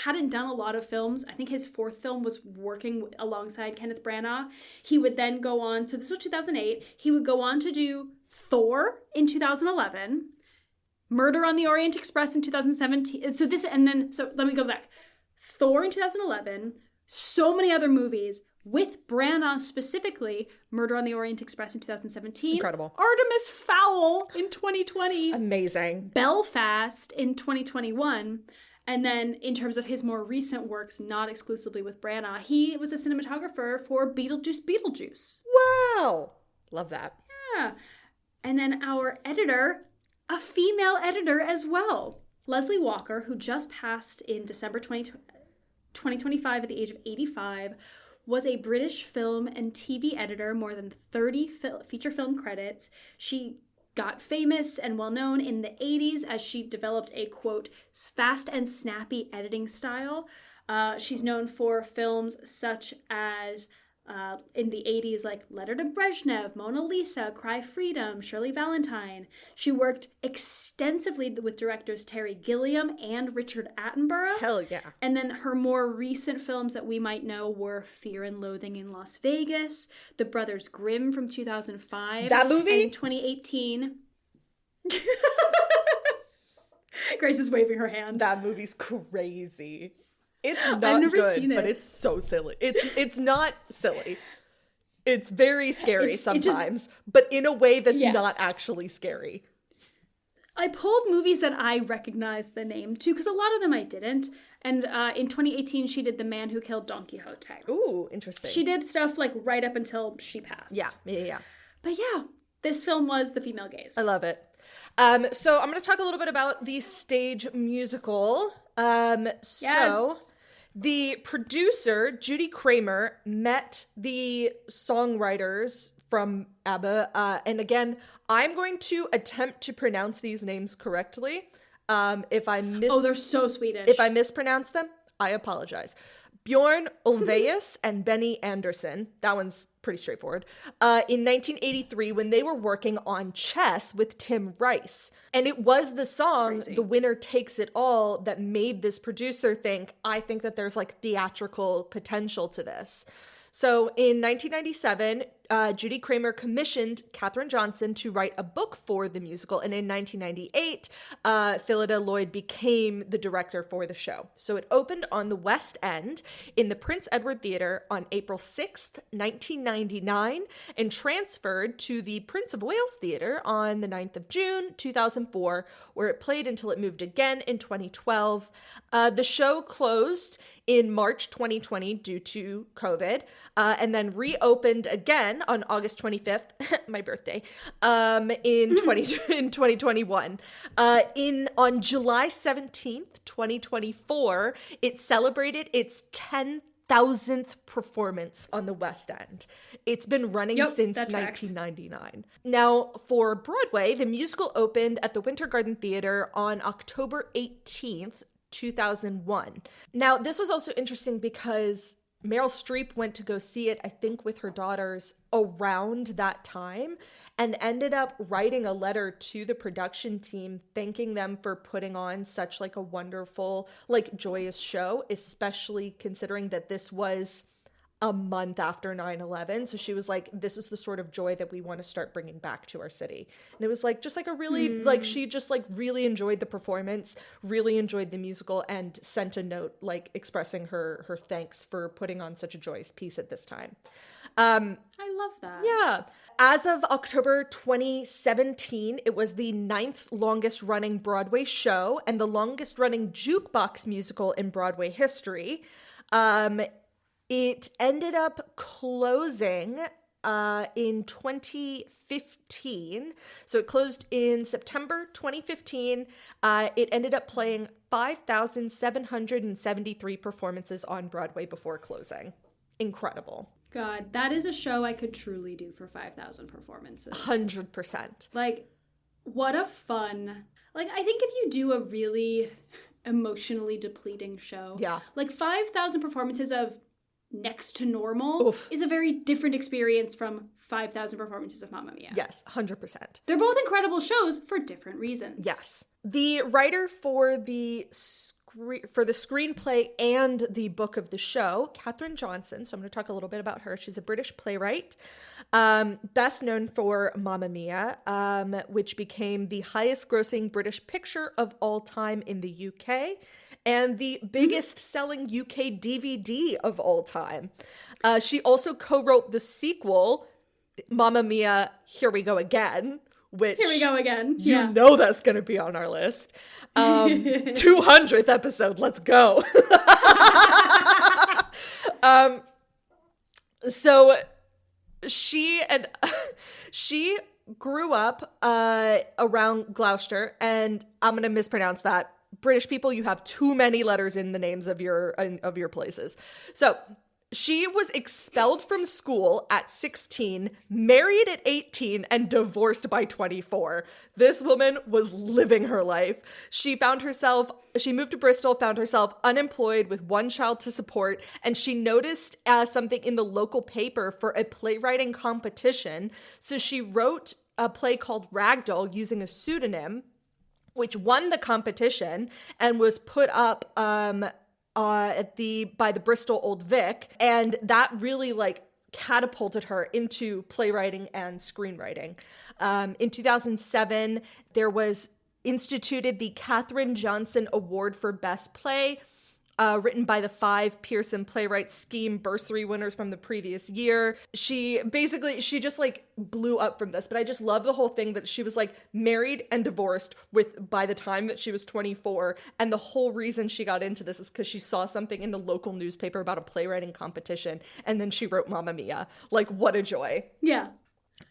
hadn't done a lot of films. I think his 4th film was working alongside Kenneth Branagh. He would then go on, so this was 2008, he would go on to do Thor in 2011, Murder on the Orient Express in 2017. So let me go back. Thor in 2011, so many other movies with Branagh specifically, Murder on the Orient Express in 2017. Incredible. Artemis Fowl in 2020. Amazing. Belfast in 2021. And then in terms of his more recent works, not exclusively with Branagh, he was a cinematographer for Beetlejuice. Wow. Love that. Yeah. And then our editor, a female editor as well. Leslie Walker, who just passed in December 2025 at the age of 85, was a British film and TV editor, more than 30 feature film credits. She got famous and well-known in the 80s as she developed a, quote, fast and snappy editing style. She's known for films such as, in the 80s, like Letter to Brezhnev, Mona Lisa, Cry Freedom, Shirley Valentine. She worked extensively with directors Terry Gilliam and Richard Attenborough. Hell yeah. And then her more recent films that we might know were Fear and Loathing in Las Vegas, The Brothers Grimm from 2005. That movie? And in 2018. Grace is waving her hand. That movie's crazy. It's not never good, seen it. but it's so silly. It's not silly. It's very scary sometimes, but in a way that's not actually scary. I pulled movies that I recognized the name to, because a lot of them I didn't. And in 2018, she did The Man Who Killed Don Quixote. Ooh, interesting. She did stuff like right up until she passed. Yeah. But yeah, this film was the female gaze. I love it. So I'm going to talk a little bit about the stage musical. So the producer, Judy Kramer, met the songwriters from ABBA. And again, I'm going to attempt to pronounce these names correctly. If I they're so Swedish. If I mispronounce them, I apologize. Bjorn Ulvaeus and Benny Andersson, that one's pretty straightforward, in 1983 when they were working on Chess with Tim Rice. And it was the song, The Winner Takes It All, that made this producer think, I think that there's like theatrical potential to this. So in 1997, Judy Kramer commissioned Katherine Johnson to write a book for the musical. And in 1998, Phyllida Lloyd became the director for the show. So it opened on the West End in the Prince Edward Theatre on April 6th, 1999, and transferred to the Prince of Wales Theatre on the 9th of June, 2004, where it played until it moved again in 2012. The show closed in March 2020 due to COVID, and then reopened again on August 25th, my birthday, in 2021. On July 17th, 2024, it celebrated its 10,000th performance on the West End. It's been running since 1999. Now, for Broadway, the musical opened at the Winter Garden Theatre on October 18th, 2001. Now, this was also interesting because Meryl Streep went to go see it, I think, with her daughters around that time, and ended up writing a letter to the production team thanking them for putting on such like a wonderful, like joyous show, especially considering that this was a month after 9/11. So she was like, this is the sort of joy that we want to start bringing back to our city. And it was like, just like a really, like, she just like really enjoyed the performance, really enjoyed the musical, and sent a note like expressing her thanks for putting on such a joyous piece at this time. I love that. Yeah. As of October 2017, it was the 9th longest running Broadway show and the longest running jukebox musical in Broadway history. It ended up closing in 2015. So it closed in September 2015. It ended up playing 5,773 performances on Broadway before closing. Incredible. God, that is a show I could truly do for 5,000 performances. 100%. Like, what a fun... Like, I think if you do a really emotionally depleting show, like 5,000 performances of next to normal is a very different experience from 5,000 performances of Mamma Mia. Yes, 100%. They're both incredible shows for different reasons. Yes. The writer for the screenplay and the book of the show, Katherine Johnson, so I'm going to talk a little bit about her. She's a British playwright, best known for Mamma Mia, which became the highest grossing British picture of all time in the UK, and the biggest selling UK DVD of all time. She also co-wrote the sequel, Mamma Mia, Here We Go Again, which Here we go again. You know that's going to be on our list. 200th episode, let's go. So she grew up around Gloucester, and I'm going to mispronounce that. British people, you have too many letters in the names of your places. So she was expelled from school at 16, married at 18, and divorced by 24. This woman was living her life. She moved to Bristol, found herself unemployed with one child to support, and she noticed something in the local paper for a playwriting competition. So she wrote a play called Ragdoll using a pseudonym, which won the competition and was put up by the Bristol Old Vic, and that really like catapulted her into playwriting and screenwriting. In 2007, there was instituted the Katherine Johnson Award for Best Play, written by the 5 Pearson Playwrights Scheme bursary winners from the previous year. She just like blew up from this, but I just love the whole thing that she was like married and divorced by the time that she was 24. And the whole reason she got into this is because she saw something in the local newspaper about a playwriting competition. And then she wrote Mamma Mia. Like, what a joy. Yeah.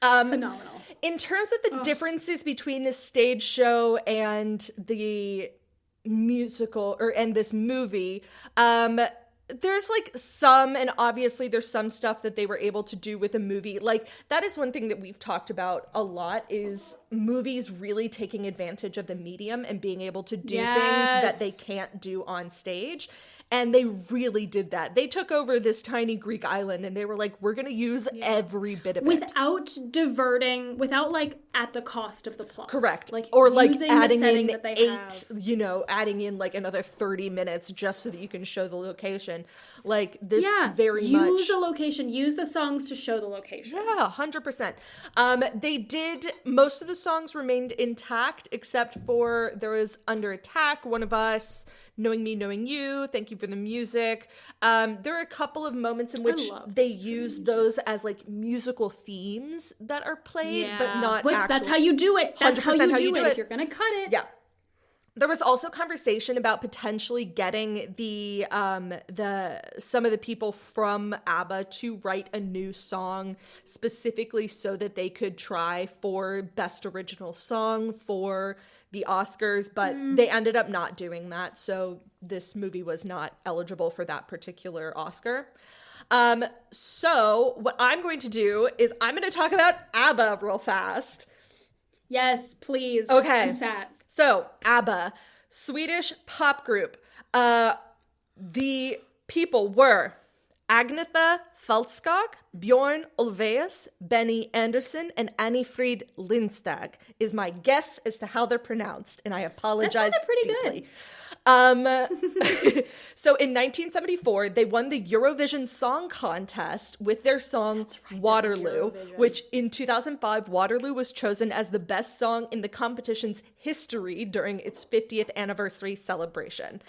Phenomenal. In terms of the differences between this stage show and the musical and this movie, there's like some, and obviously there's some stuff that they were able to do with a movie. Like, that is one thing that we've talked about a lot, is movies really taking advantage of the medium and being able to do things that they can't do on stage. And they really did that. They took over this tiny Greek island and they were like, we're going to use every bit of it. Without diverting, without like at the cost of the plot. Correct. Like, or like using adding the setting in that they 8, have. you know, adding in like another 30 minutes just so that you can show the location. Like this very much. Use the location, use the songs to show the location. Yeah, 100%. They did, most of the songs remained intact except for there was Under Attack, One of Us, Knowing Me, Knowing You, Thank You for the Music. There are a couple of moments in which they use those as like musical themes that are played, but not Which, actually. that's how you do it. That's how you do it. If you're going to cut it. Yeah. There was also conversation about potentially getting some of the people from ABBA to write a new song specifically so that they could try for Best Original Song for the Oscars, but they ended up not doing that, so this movie was not eligible for that particular Oscar. So what I'm going to do is I'm going to talk about ABBA real fast. Yes, please. Okay. I'm sad. So, ABBA, Swedish pop group. The people were Agnetha Fältskog, Björn Ulvaeus, Benny Andersson, and Anni-Frid Lindstad is my guess as to how they're pronounced, and I apologize pretty deeply. good. So in 1974, they won the Eurovision Song Contest with their song Waterloo, which in 2005, Waterloo was chosen as the best song in the competition's history during its 50th anniversary celebration.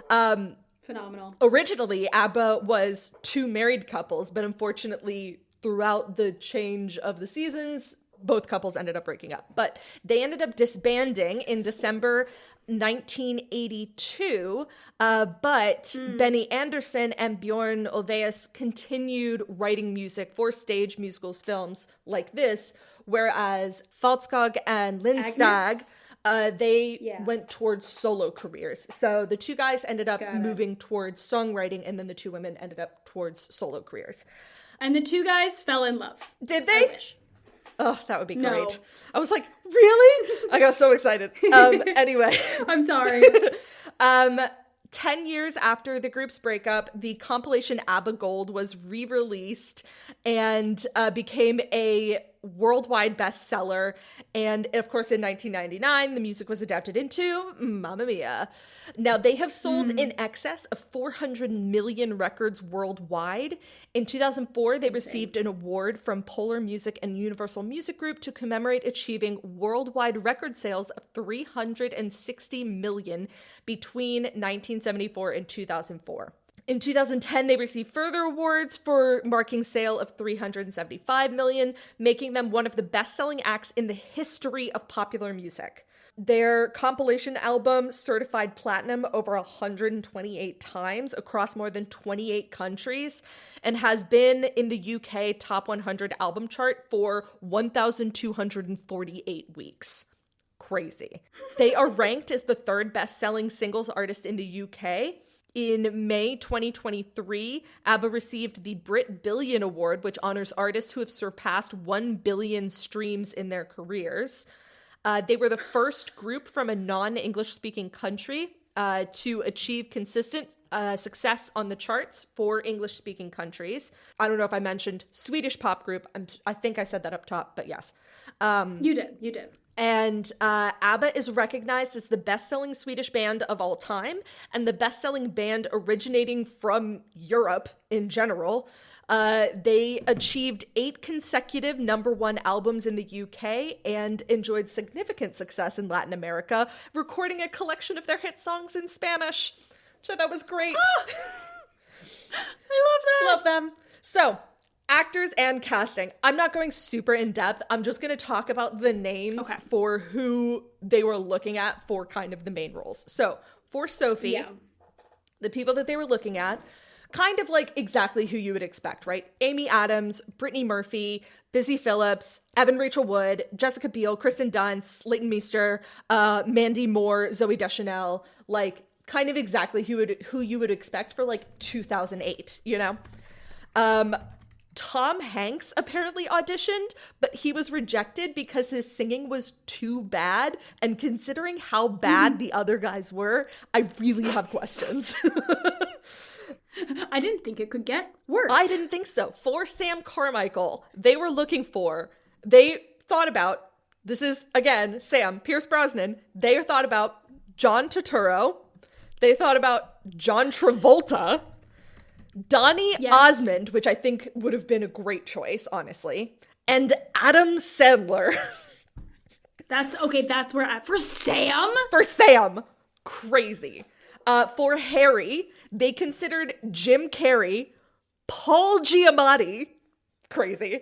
Phenomenal. Originally, ABBA was 2 married couples, but unfortunately, throughout the change of the seasons, both couples ended up breaking up. But they ended up disbanding in December 1982, but Benny Andersson and Björn Ulvaeus continued writing music for stage musicals, films like this, whereas Fältskog and Lindstad, they went towards solo careers. So the 2 guys ended up moving towards songwriting, and then the 2 women ended up towards solo careers. And the 2 guys fell in love. Did they? I wish. Oh, that would be No. great. I was like, really? I got so excited. Anyway. I'm sorry. 10 years after the group's breakup, the compilation ABBA Gold was re-released and became a worldwide bestseller. And of course, in 1999, the music was adapted into Mamma Mia. Now, they have sold in excess of 400 million records worldwide. In 2004, they received an award from Polar Music and Universal Music Group to commemorate achieving worldwide record sales of 360 million between 1974 and 2004. In 2010, they received further awards for marking sale of 375 million, making them one of the best-selling acts in the history of popular music. Their compilation album certified platinum over 128 times across more than 28 countries and has been in the UK top 100 album chart for 1,248 weeks. Crazy. They are ranked as the 3rd best-selling singles artist in the UK. In May 2023, ABBA received the Brit Billion Award, which honors artists who have surpassed 1 billion streams in their careers. They were the first group from a non-English speaking country to achieve consistent success on the charts for English speaking countries. I don't know if I mentioned Swedish pop group. I think I said that up top, but yes. You did. And ABBA is recognized as the best-selling Swedish band of all time and the best-selling band originating from Europe in general. They achieved 8 consecutive #1 albums in the UK and enjoyed significant success in Latin America, recording a collection of their hit songs in Spanish. So that was great. I love that. Love them. So, actors and casting. I'm not going super in depth. I'm just going to talk about the names for who they were looking at for kind of the main roles. So for Sophie, the people that they were looking at, kind of like exactly who you would expect, right? Amy Adams, Brittany Murphy, Busy Phillips, Evan Rachel Wood, Jessica Biel, Kristen Dunst, Leighton Meester, Mandy Moore, Zooey Deschanel, like kind of exactly who you would expect for like 2008, you know? Tom Hanks apparently auditioned, but he was rejected because his singing was too bad. And considering how bad the other guys were, I really have questions. I didn't think it could get worse. I didn't think so. For Sam Carmichael, they thought about, this is, again, Sam, Pierce Brosnan, they thought about John Turturro, they thought about John Travolta, Donny Osmond, which I think would have been a great choice, honestly, and Adam Sandler. That's where for Sam? For Sam. Crazy. For Harry, they considered Jim Carrey, Paul Giamatti, crazy,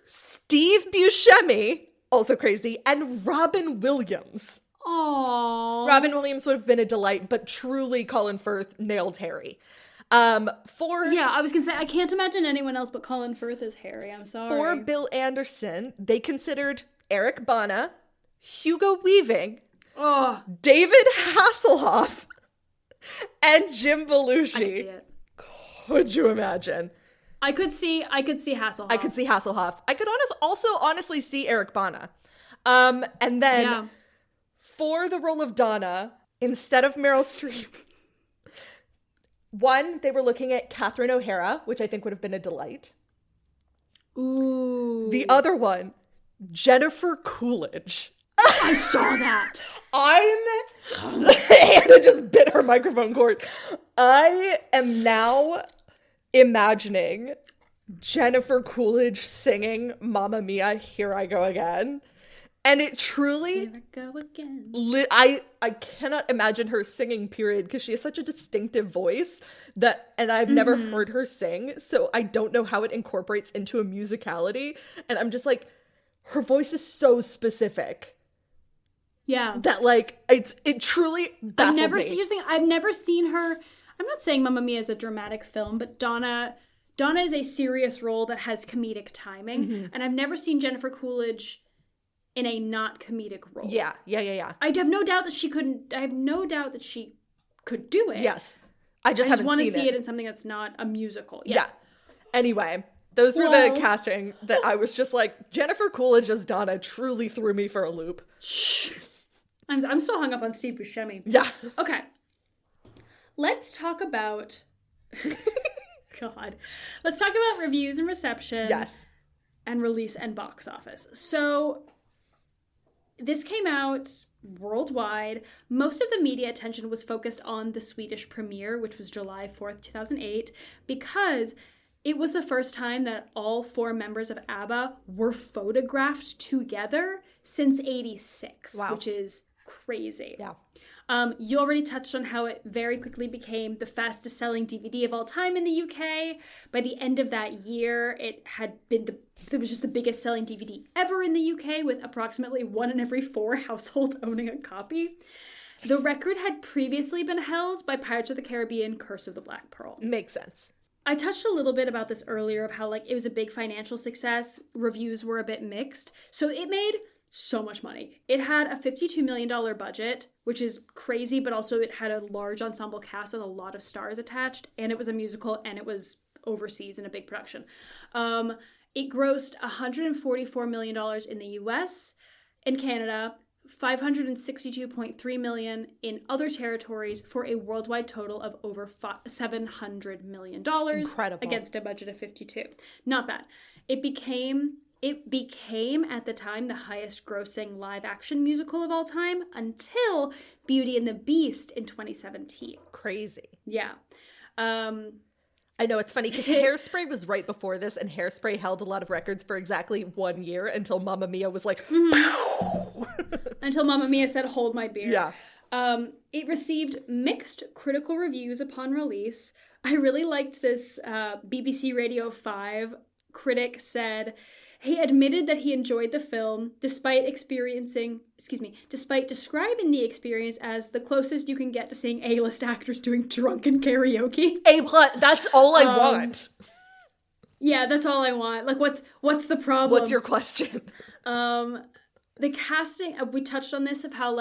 Steve Buscemi, also crazy, and Robin Williams. Aww. Robin Williams would have been a delight, but truly Colin Firth nailed Harry. I was gonna say, I can't imagine anyone else but Colin Firth as Harry. I'm sorry. For Bill Anderson, they considered Eric Bana, Hugo Weaving, David Hasselhoff, and Jim Belushi. I can see it. Could you imagine? I could see Hasselhoff. I could see Hasselhoff. I could also honestly see Eric Bana. And then for the role of Donna, instead of Meryl Streep, one, they were looking at Catherine O'Hara, which I think would have been a delight. Ooh. The other one, Jennifer Coolidge. I saw that. Hannah just bit her microphone cord. I am now imagining Jennifer Coolidge singing Mamma Mia, Here I Go Again. And it truly, Here I go again. I cannot imagine her singing, period, because she has such a distinctive voice and I've never heard her sing, so I don't know how it incorporates into a musicality. And I'm just like, her voice is so specific. Yeah. That it truly baffled me. Here's the thing, I've never seen her. I'm not saying Mamma Mia is a dramatic film, but Donna is a serious role that has comedic timing, and I've never seen Jennifer Coolidge in a not comedic role. Yeah. I have no doubt that she could do it. Yes. I just want to seen see it in something that's not a musical. Yeah. Anyway, those were the casting that I was just like, Jennifer Coolidge as Donna truly threw me for a loop. Shh. I'm still hung up on Steve Buscemi. Yeah. Okay. Let's talk about God. Let's talk about reviews and reception. Yes. And release and box office. So this came out worldwide. Most of the media attention was focused on the Swedish premiere, which was July 4th, 2008, because it was the first time that all 4 members of ABBA were photographed together since '86, which is crazy. Yeah. You already touched on how it very quickly became the fastest selling DVD of all time in the UK. By the end of that year, it was just the biggest selling DVD ever in the UK, with approximately 1 in every 4 households owning a copy. The record had previously been held by Pirates of the Caribbean: Curse of the Black Pearl. Makes sense. I touched a little bit about this earlier, of how it was a big financial success. Reviews were a bit mixed. So it made so much money. It had a $52 million budget, which is crazy, but also it had a large ensemble cast with a lot of stars attached, and it was a musical, and it was overseas in a big production. It grossed $144 million in the US and Canada, $562.3 million in other territories, for a worldwide total of over $700 million. Incredible. Against a budget of 52. Not bad. It became at the time the highest grossing live action musical of all time, until Beauty and the Beast in 2017. Crazy. Yeah. I know, it's funny because Hairspray was right before this, and Hairspray held a lot of records for exactly 1 year until Mamma Mia was like, until Mamma Mia said, hold my beer. Yeah. It received mixed critical reviews upon release. I really liked this. BBC Radio 5 critic said he admitted that he enjoyed the film despite describing the experience as the closest you can get to seeing A-list actors doing drunken karaoke. That's all I want. Yeah, that's all I want. What's the problem? What's your question? The casting, we touched on this, of how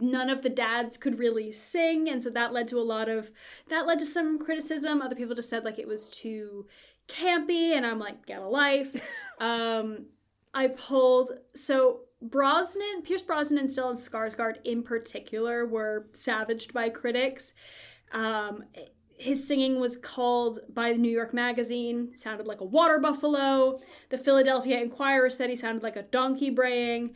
none of the dads could really sing, and so that led to some criticism. Other people just said it was too campy, and I'm like, get a life. I pulled, so Pierce Brosnan and Stellan Skarsgård in particular were savaged by critics. His singing was called by the New York Magazine, sounded like a water buffalo. The Philadelphia Inquirer said he sounded like a donkey braying.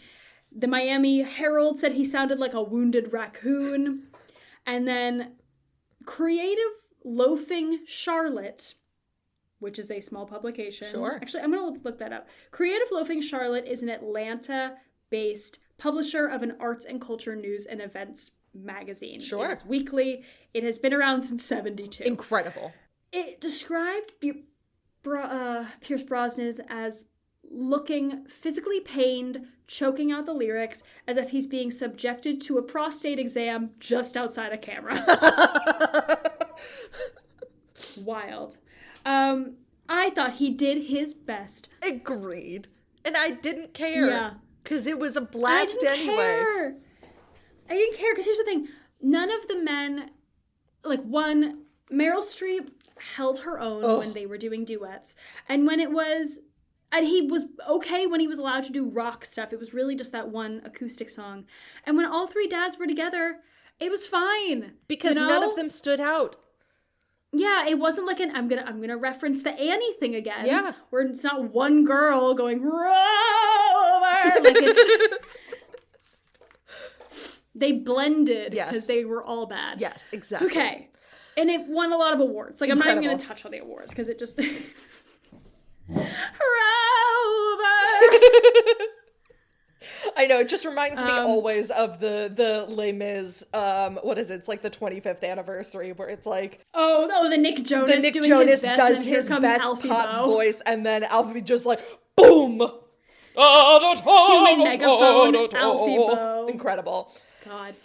The Miami Herald said he sounded like a wounded raccoon. And then Creative Loafing Charlotte, which is a small publication. Sure. Actually, I'm going to look that up. Creative Loafing Charlotte is an Atlanta-based publisher of an arts and culture news and events magazine. Sure. It is weekly. It has been around since 72. Incredible. It described Pierce Brosnan as looking physically pained, choking out the lyrics, as if he's being subjected to a prostate exam just outside a camera. Wild. I thought he did his best. Agreed. And I didn't care. Yeah. Because it was a blast anyway. I didn't care, because here's the thing. None of the men, like, Meryl Streep held her own when they were doing duets. And when it was, and he was okay when he was allowed to do rock stuff. It was really just that one acoustic song. And when all three dads were together, it was fine. Because none of them stood out. Yeah, it wasn't like I'm gonna reference the Annie thing again. Yeah. Where it's not one girl going, rover. Like it's... They blended because they were all bad. Yes, exactly. Okay. And it won a lot of awards. Like, Incredible. I'm not even going to touch on the awards because it just... Rover! I know, it just reminds me always of the Les Mis, what is it? It's like the 25th anniversary where it's like... Oh, the Nick Jonas The Nick doing Jonas his best, does and here his comes best Alfie pop Boe. voice, and then Alfie just like, boom! Human megaphone, Alfie Boe. Incredible. God.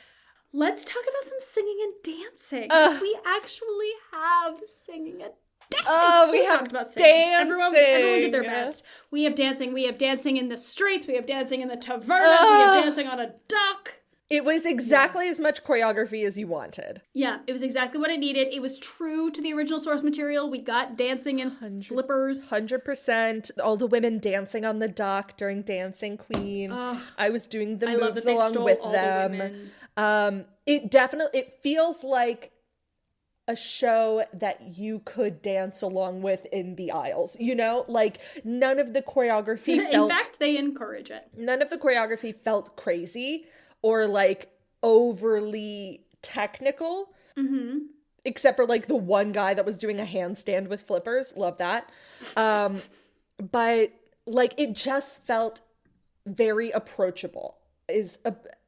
Let's talk about some singing and dancing. Because we actually have singing and dancing. We have talked about singing. Everyone did their dancing. best. We have dancing. We have dancing in the streets. We have dancing in the tavernas. We have dancing on a dock. It was exactly as much choreography as you wanted. Yeah, it was exactly what it needed. It was true to the original source material. We got dancing in flippers. 100%. All the women dancing on the dock during Dancing Queen. I was doing the moves along with them. It feels like a show that you could dance along with in the aisles, you know? Like, none of the choreography felt... In fact, they encourage it. None of the choreography felt crazy or, like, overly technical. Mm-hmm. Except for, like, the one guy that was doing a handstand with flippers. Love that. But, like, it just felt very approachable.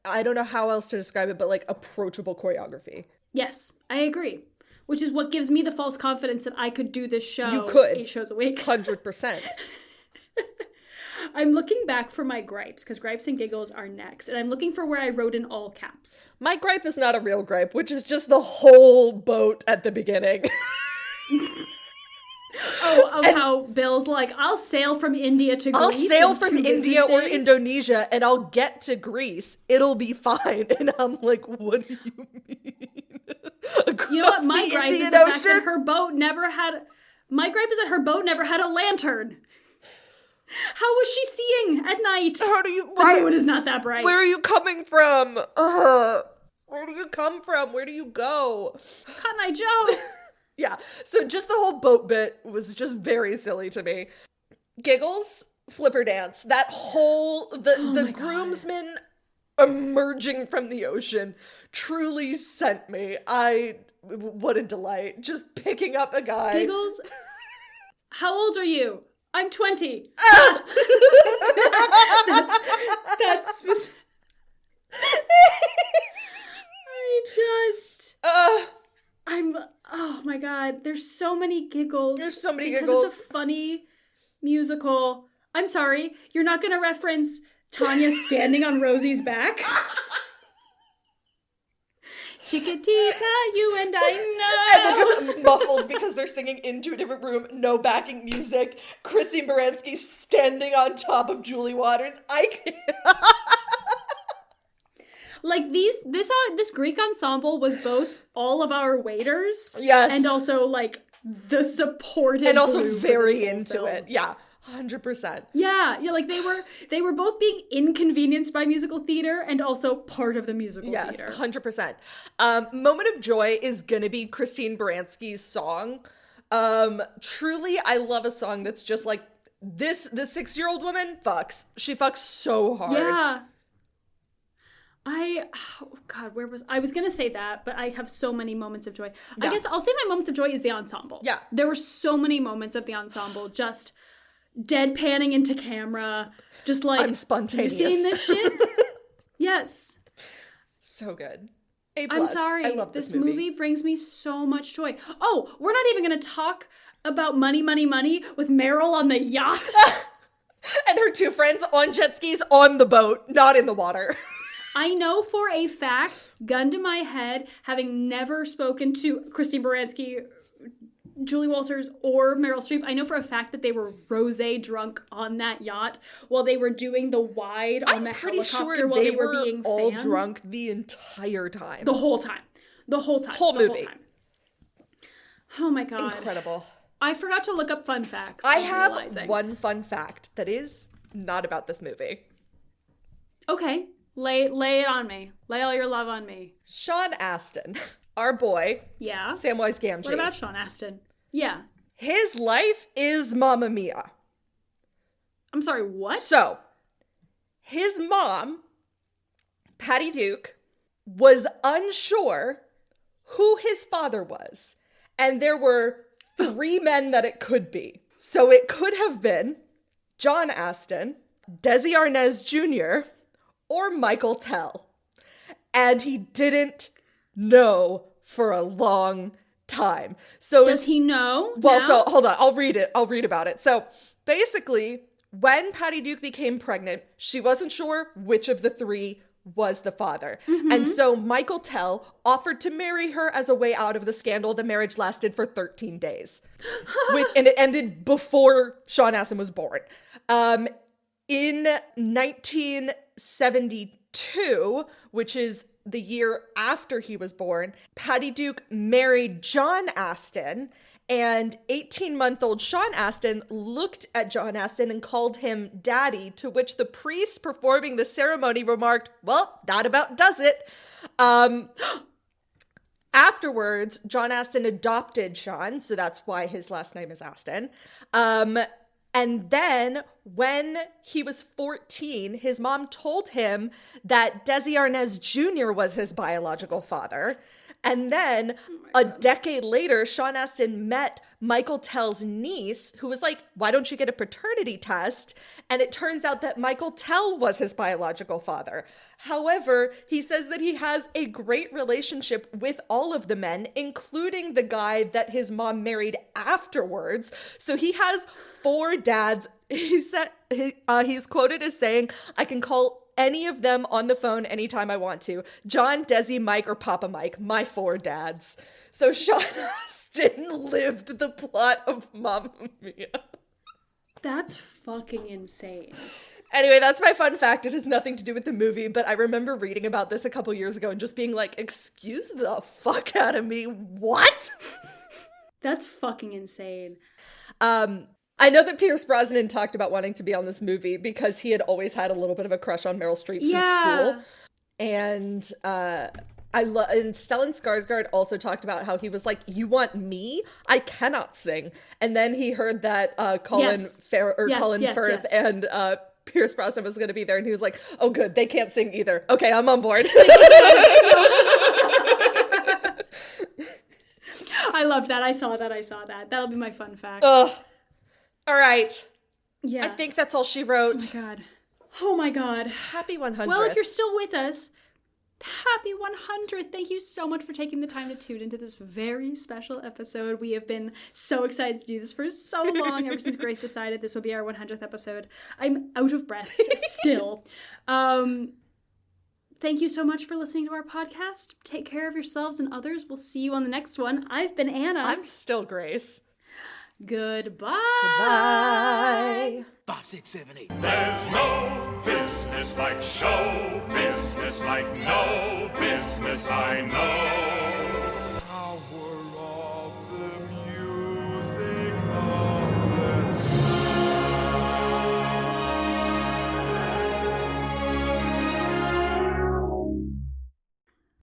I don't know how else to describe it, but, like, approachable choreography. Yes, I agree. Which is what gives me the false confidence that I could do this show. You could. 8 shows a week. 100%. I'm looking back for my gripes, because gripes and giggles are next. And I'm looking for where I wrote in all caps. My gripe is not a real gripe, which is just the whole boat at the beginning. How Bill's like, I'll sail from India to Greece. I'll sail from 2 India business or days. Indonesia and I'll get to Greece. It'll be fine. And I'm like, what do you mean? You know what? My gripe is the fact that her boat never had... My gripe is that her boat never had a lantern. How was she seeing at night? How do you... The moon is not that bright. Where are you coming from? Where do you come from? Where do you go? Cotton Eye Joe. Yeah, so just the whole boat bit was just very silly to me. Giggles, flipper dance, that whole, the groomsmen emerging from the ocean truly sent me. What a delight. Just picking up a guy. Giggles, how old are you? I'm 20. That's oh my god, there's so many giggles. There's so many because giggles. It's a funny musical. I'm sorry, you're not gonna reference Tanya standing on Rosie's back? Chiquitita, you and I know. And they're just muffled because they're singing into a different room, no backing music. Chrissy Baranski standing on top of Julie Waters. I can't. Like this Greek ensemble was both all of our waiters, yes, and also like the supported, and also glue for very this whole into film. it. Yeah, 100%. Yeah, like they were both being inconvenienced by musical theater and also part of the musical theater. 100%. Moment of Joy is gonna be Christine Baranski's song. Truly, I love a song that's just like, this 6-year-old woman fucks. She fucks so hard. Yeah. Where was I was gonna say that, but I have so many moments of joy. Yeah. I guess I'll say my moments of joy is the ensemble. Yeah. There were so many moments of the ensemble just deadpanning into camera, just like, I'm spontaneous. You seeing this shit? Yes. So good. A+. I'm sorry. I love this this movie brings me so much joy. Oh, we're not even gonna talk about Money, Money, Money with Meryl on the yacht. And her 2 friends on jet skis on the boat, not in the water. I know for a fact, gun to my head, having never spoken to Christine Baranski, Julie Walters, or Meryl Streep, I know for a fact that they were rosé drunk on that yacht while they were doing the wide on the helicopter while they were being all fanned. drunk the entire time. The whole time. Whole movie. Oh my God. Incredible. I forgot to look up fun facts. I have one fun fact that is not about this movie. Okay. Lay it on me. Lay all your love on me. Sean Astin, our boy. Yeah. Samwise Gamgee. What about Sean Astin? Yeah. His life is Mamma Mia. I'm sorry, what? So, his mom, Patty Duke, was unsure who his father was. And there were 3 men that it could be. So it could have been John Astin, Desi Arnaz Jr., or Michael Tell. And he didn't know for a long time. So does he know? Well, now? so hold on. I'll read about it. So basically, when Patty Duke became pregnant, she wasn't sure which of the 3 was the father. Mm-hmm. And so Michael Tell offered to marry her as a way out of the scandal. The marriage lasted for 13 days. And it ended before Sean Astin was born. In 1972, which is the year after he was born, Patty Duke married John Astin, and 18-month-old Sean Astin looked at John Astin and called him daddy, to which the priest performing the ceremony remarked, "Well, that about does it." Afterwards, John Astin adopted Sean, so that's why his last name is Astin. And then when he was 14, his mom told him that Desi Arnaz Jr. was his biological father. And then a decade later, Sean Astin met Michael Tell's niece, who was like, "Why don't you get a paternity test?" And it turns out that Michael Tell was his biological father. However, he says that he has a great relationship with all of the men, including the guy that his mom married afterwards. So he has 4 dads. He said he's quoted as saying, "I can call any of them on the phone anytime I want to. John, Desi, Mike, or Papa Mike, my 4 dads." So Sean Astin lived the plot of Mamma Mia. That's fucking insane. Anyway, that's my fun fact. It has nothing to do with the movie, but I remember reading about this a couple years ago and just being like, excuse the fuck out of me. What? That's fucking insane. I know that Pierce Brosnan talked about wanting to be on this movie because he had always had a little bit of a crush on Meryl Streep since school. And and Stellan Skarsgård also talked about how he was like, "You want me? I cannot sing." And then he heard that Colin Firth and Pierce Brosnan was going to be there, and he was like, "Oh, good, they can't sing either. Okay, I'm on board." I loved that. I saw that. That'll be my fun fact. All right. Yeah. I think that's all she wrote. Oh my God. Happy 100th. Well, if you're still with us, happy 100th. Thank you so much for taking the time to tune into this very special episode. We have been so excited to do this for so long, ever since Grace decided this would be our 100th episode. I'm out of breath still. Thank you so much for listening to our podcast. Take care of yourselves and others. We'll see you on the next one. I've been Anna. I'm still Grace. Goodbye. Goodbye. 5, 6, 7, 8. There's no business like show business, like no business I know.